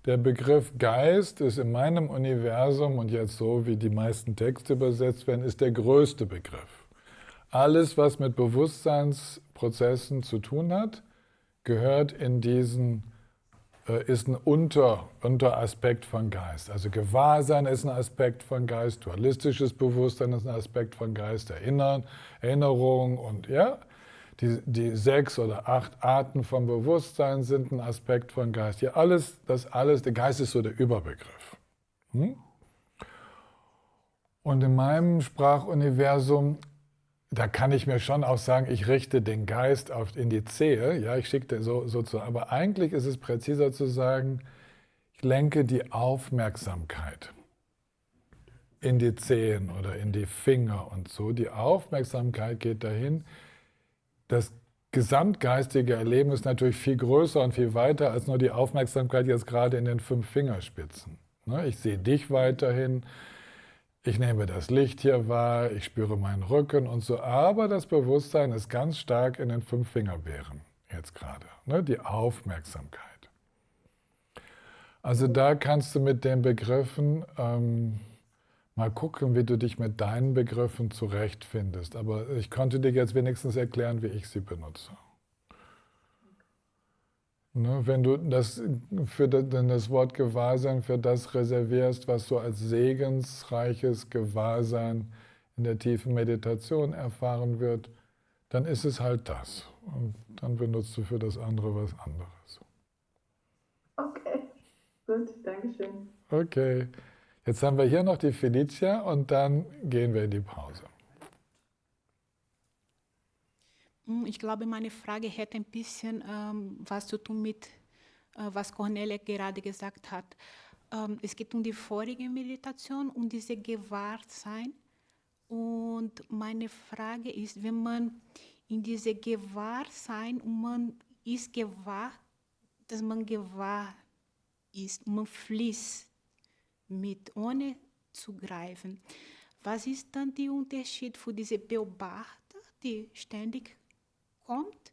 Der Begriff Geist ist in meinem Universum und jetzt so, wie die meisten Texte übersetzt werden, ist der größte Begriff. Alles, was mit Bewusstseinsprozessen zu tun hat, gehört in diesen, ist ein Unteraspekt von Geist. Also Gewahrsein ist ein Aspekt von Geist, dualistisches Bewusstsein ist ein Aspekt von Geist, Erinnerung und ja, die 6 oder 8 Arten von Bewusstsein sind ein Aspekt von Geist. Ja, der Geist ist so der Überbegriff. Und in meinem Sprachuniversum, da kann ich mir schon auch sagen, ich richte den Geist in die Zehe, ja, ich schicke den so zu, aber eigentlich ist es präziser zu sagen, ich lenke die Aufmerksamkeit in die Zehen oder in die Finger und so. Die Aufmerksamkeit geht dahin. Das gesamtgeistige Erleben ist natürlich viel größer und viel weiter als nur die Aufmerksamkeit jetzt gerade in den 5 Fingerspitzen. Ich sehe dich weiterhin, ich nehme das Licht hier wahr, ich spüre meinen Rücken und so, aber das Bewusstsein ist ganz stark in den 5 Fingerbeeren jetzt gerade, die Aufmerksamkeit. Also da kannst du mit den Begriffen mal gucken, wie du dich mit deinen Begriffen zurechtfindest. Aber ich konnte dir jetzt wenigstens erklären, wie ich sie benutze. Wenn du das Wort Gewahrsein für das reservierst, was du als segensreiches Gewahrsein in der tiefen Meditation erfahren wird, dann ist es halt das. Und dann benutzt du für das andere was anderes. Okay, gut, danke schön. Okay. Jetzt haben wir hier noch die Felicia und dann gehen wir in die Pause. Ich glaube, meine Frage hätte ein bisschen was zu tun mit, was Cornelia gerade gesagt hat. Es geht um die vorige Meditation, um diese Gewahrsein. Und meine Frage ist, wenn man in diese Gewahrsein, und man ist gewahr, dass man gewahr ist, man fließt mit, ohne zu greifen. Was ist dann der Unterschied für diese Beobachter, die ständig kommt,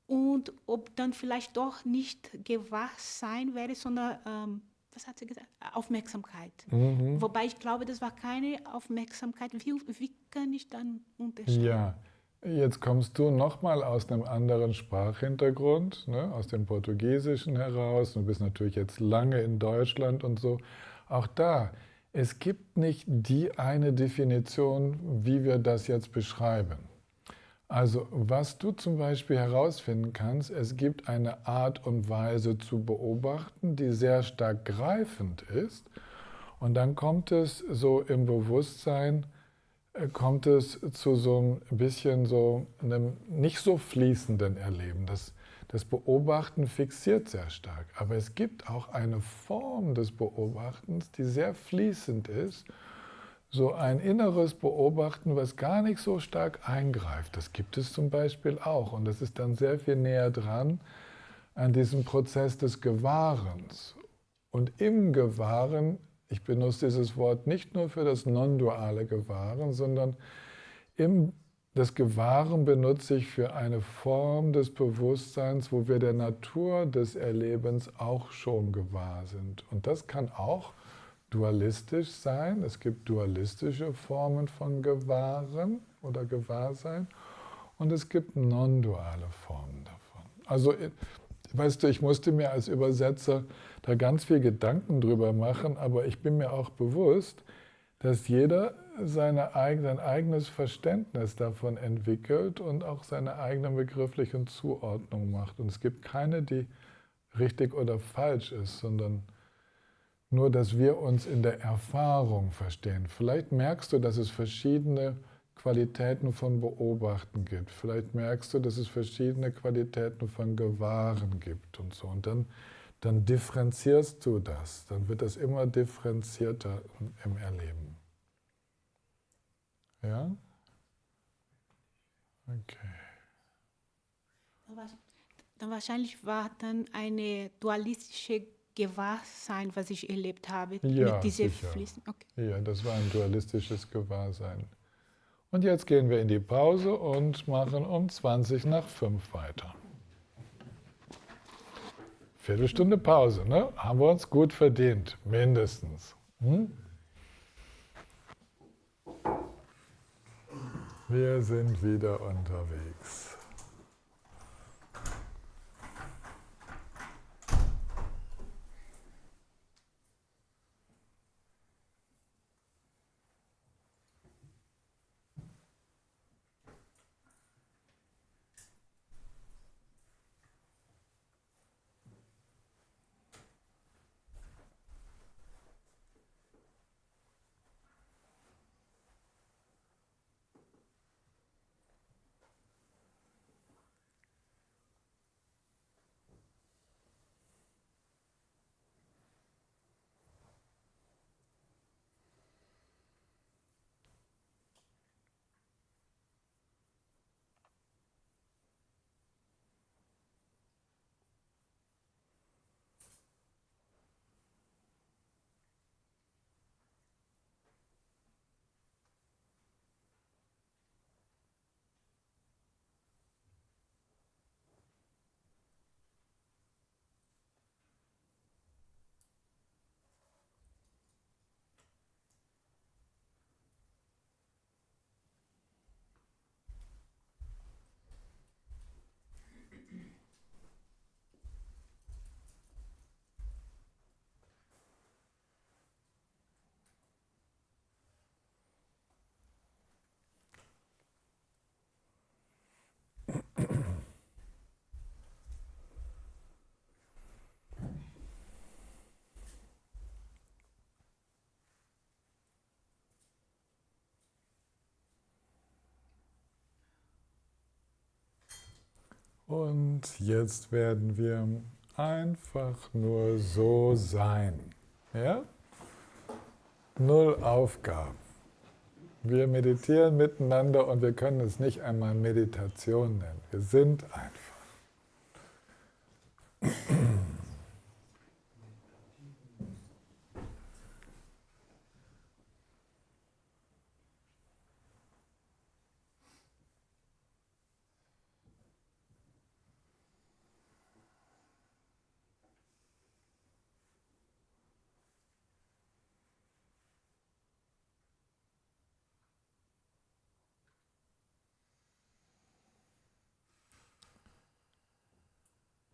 und ob dann vielleicht doch nicht Gewahrsein wäre, sondern, was hat sie gesagt, Aufmerksamkeit. Wobei ich glaube, das war keine Aufmerksamkeit. Wie kann ich dann unterscheiden? Ja, jetzt kommst du nochmal aus einem anderen Sprachhintergrund, aus dem Portugiesischen heraus. Du bist natürlich jetzt lange in Deutschland und so. Auch da, es gibt nicht die eine Definition, wie wir das jetzt beschreiben. Also, was du zum Beispiel herausfinden kannst, es gibt eine Art und Weise zu beobachten, die sehr stark greifend ist. Und dann kommt es so im Bewusstsein, kommt es zu so ein bisschen so einem nicht so fließenden Erleben. Das Beobachten fixiert sehr stark. Aber es gibt auch eine Form des Beobachtens, die sehr fließend ist. So ein inneres Beobachten, was gar nicht so stark eingreift. Das gibt es zum Beispiel auch. Und das ist dann sehr viel näher dran an diesem Prozess des Gewahrens. Und im Gewahren, ich benutze dieses Wort nicht nur für das non-duale Gewahren, sondern das Gewahren benutze ich für eine Form des Bewusstseins, wo wir der Natur des Erlebens auch schon gewahr sind. Und das kann auch dualistisch sein. Es gibt dualistische Formen von Gewahren oder Gewahrsein und es gibt non-duale Formen davon. Also, weißt du, ich musste mir als Übersetzer da ganz viel Gedanken drüber machen, aber ich bin mir auch bewusst, dass jeder sein eigenes Verständnis davon entwickelt und auch seine eigene begriffliche Zuordnung macht. Und es gibt keine, die richtig oder falsch ist, sondern nur, dass wir uns in der Erfahrung verstehen. Vielleicht merkst du, dass es verschiedene Qualitäten von Beobachten gibt. Vielleicht merkst du, dass es verschiedene Qualitäten von Gewahren gibt und so. Und dann differenzierst du das. Dann wird das immer differenzierter im Erleben. Ja? Okay. Dann wahrscheinlich war dann eine dualistische Gewahrsein, was ich erlebt habe, Ja, mit dieser sicher. Fließen. Okay. Ja, das war ein dualistisches Gewahrsein. Und jetzt gehen wir in die Pause und machen um 5:20 weiter. Viertelstunde Pause, ne? Haben wir uns gut verdient, mindestens. Wir sind wieder unterwegs. Und jetzt werden wir einfach nur so sein. Ja? Null Aufgaben. Wir meditieren miteinander und wir können es nicht einmal Meditation nennen. Wir sind einfach.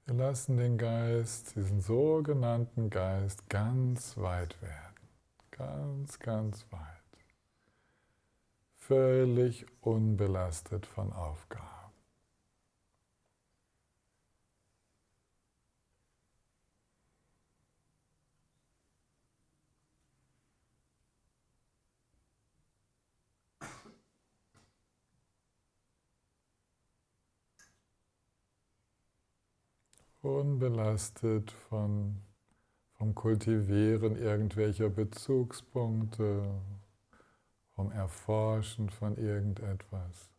Wir lassen den Geist, diesen sogenannten Geist, ganz weit werden. Ganz, ganz weit. völlig unbelastet von Aufgaben. Unbelastet vom Kultivieren irgendwelcher Bezugspunkte, vom Erforschen von irgendetwas.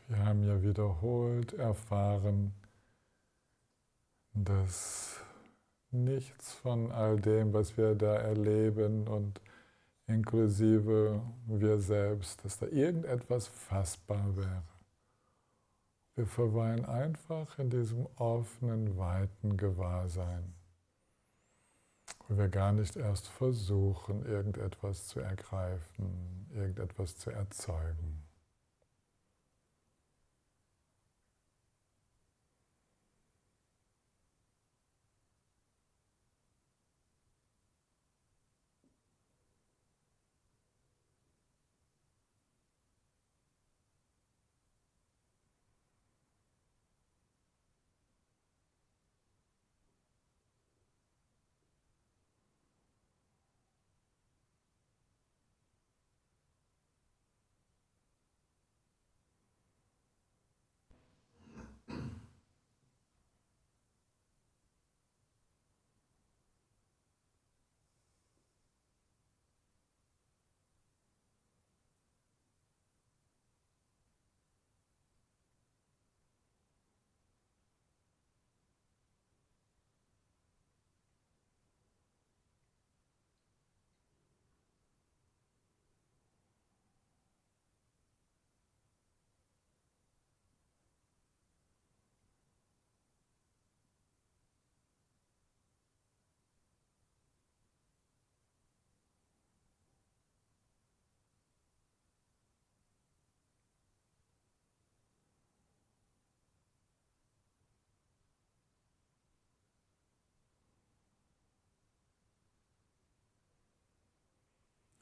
Wir haben ja wiederholt erfahren, dass nichts von all dem, was wir da erleben und inklusive wir selbst, dass da irgendetwas fassbar wäre. Wir verweilen einfach in diesem offenen, weiten Gewahrsein, wo wir gar nicht erst versuchen, irgendetwas zu ergreifen, irgendetwas zu erzeugen.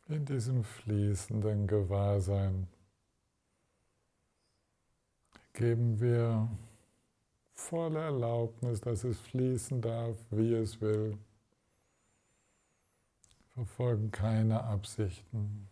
In diesem fließenden Gewahrsein geben wir volle Erlaubnis, dass es fließen darf, wie es will. Verfolgen keine Absichten.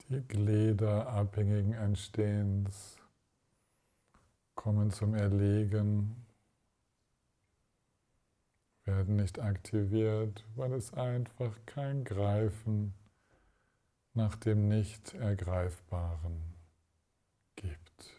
Die Glieder abhängigen Entstehens kommen zum Erlegen, werden nicht aktiviert, weil es einfach kein Greifen nach dem Nicht-Ergreifbaren gibt.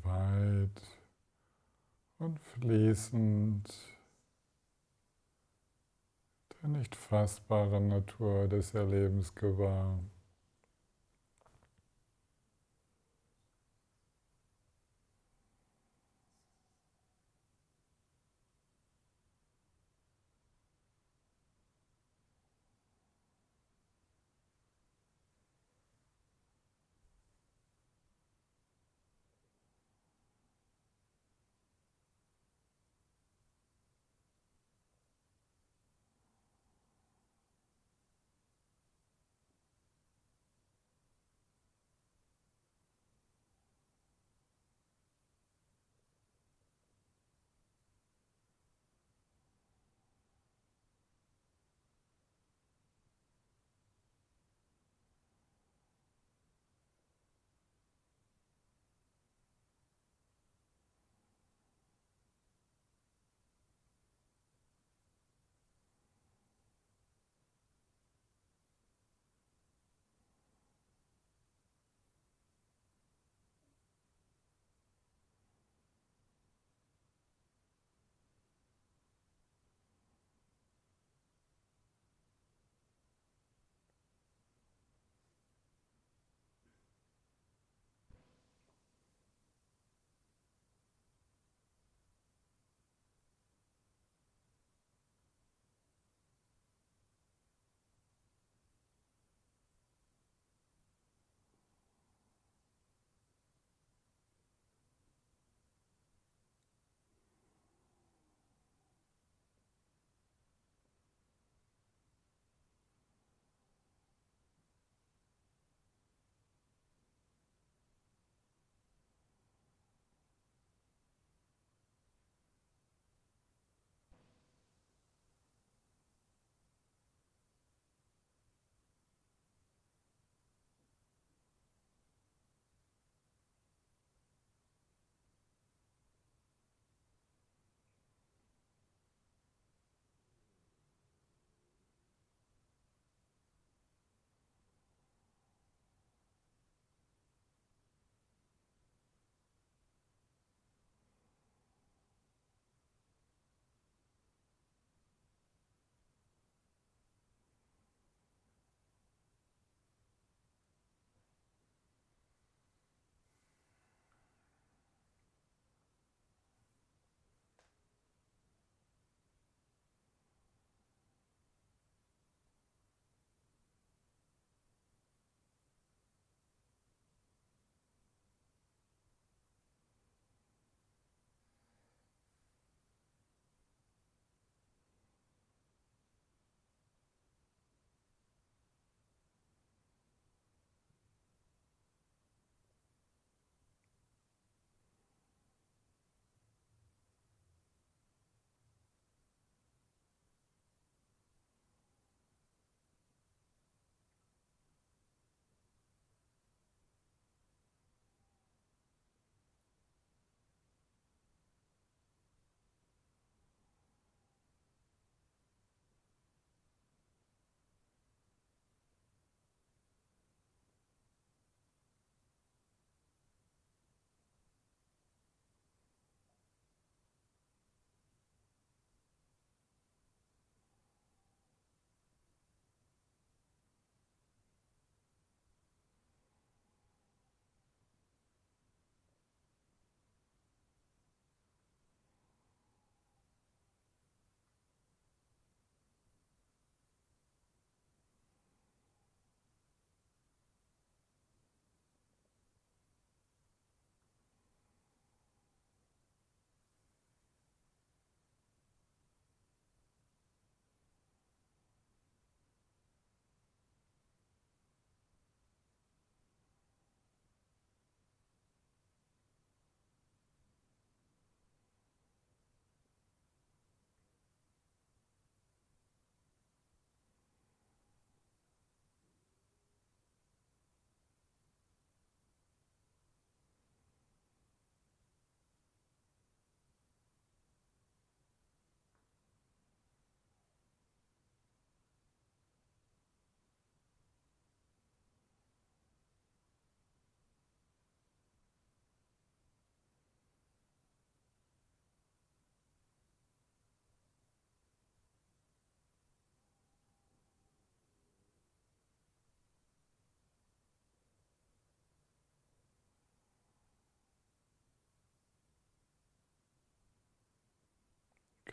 weit und fließend der nicht fassbaren Natur des Erlebens gewahr.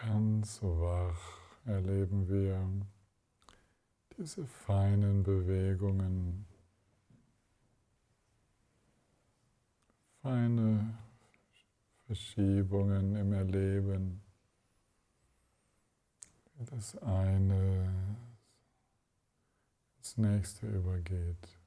Ganz wach erleben wir diese feinen Bewegungen, feine Verschiebungen im Erleben, wie das eine ins nächste übergeht.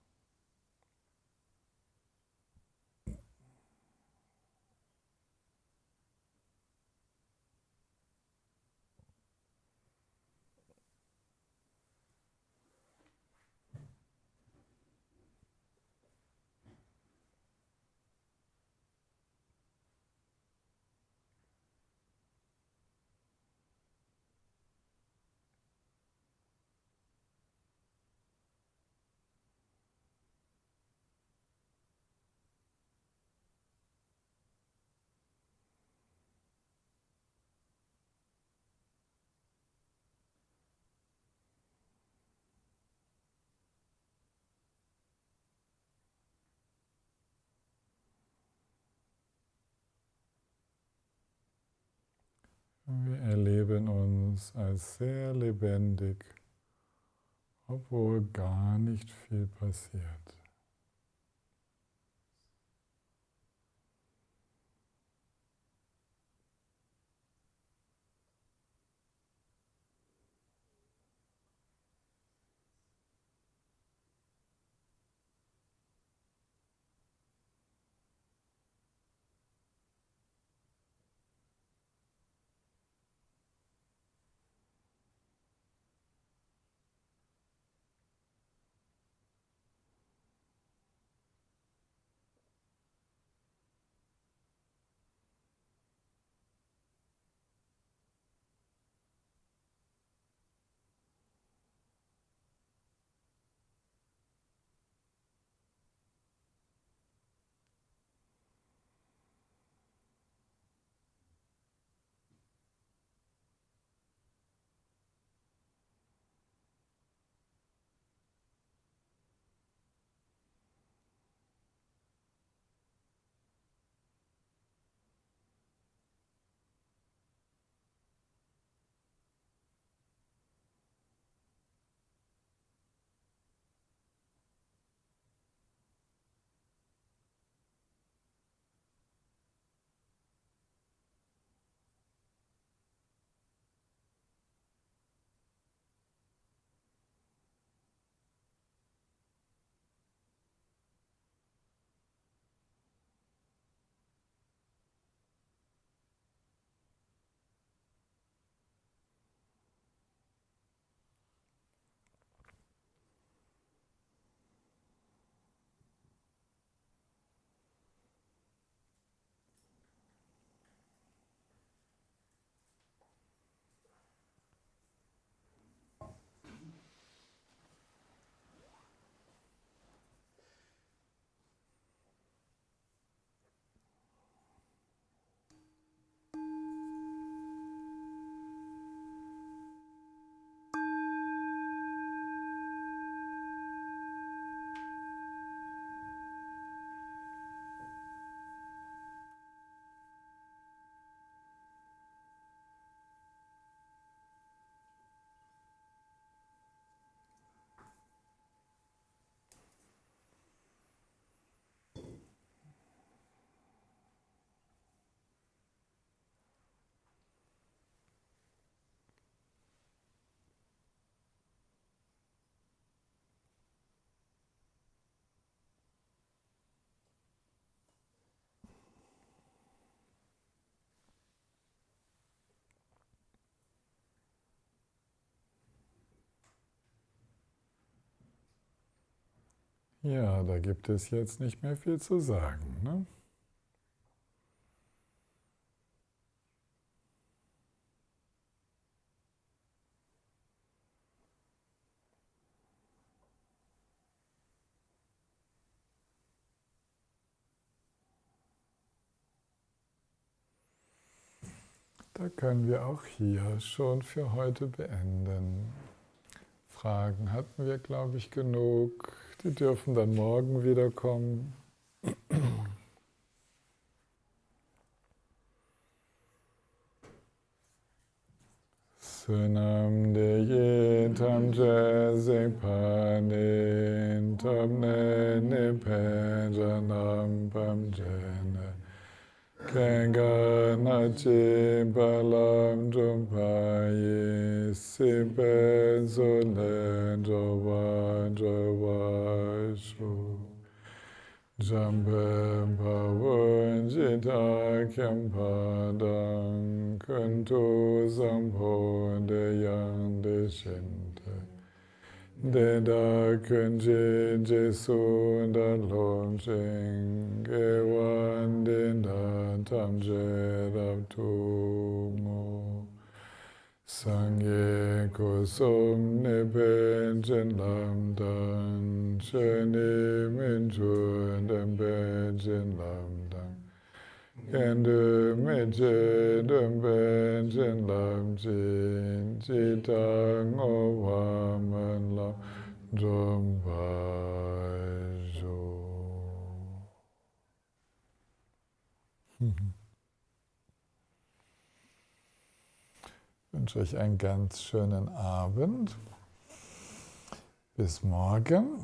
Wir erleben uns als sehr lebendig, obwohl gar nicht viel passiert. Ja, da gibt es jetzt nicht mehr viel zu sagen, ne? Da können wir auch hier schon für heute beenden. Fragen hatten wir, glaube ich, genug. Die dürfen dann morgen wiederkommen. Sunam de ye tam je se panin tam ne ne penjanam pam jene Kanga na chi balam jumpaye sipe zole jawa shu Jambe pavun jita kempadang kuntu sampo de yang de shinte Deda kunji jesu da lom ching ewan dinda tam je rab tumo Sangye kusum nipen jen lam dan sheni min chun dem ben jen lam dan Kendu me je dem ben jen lam jin jitang o waman lam drum bai jo. Ich wünsche euch einen ganz schönen Abend. Bis morgen.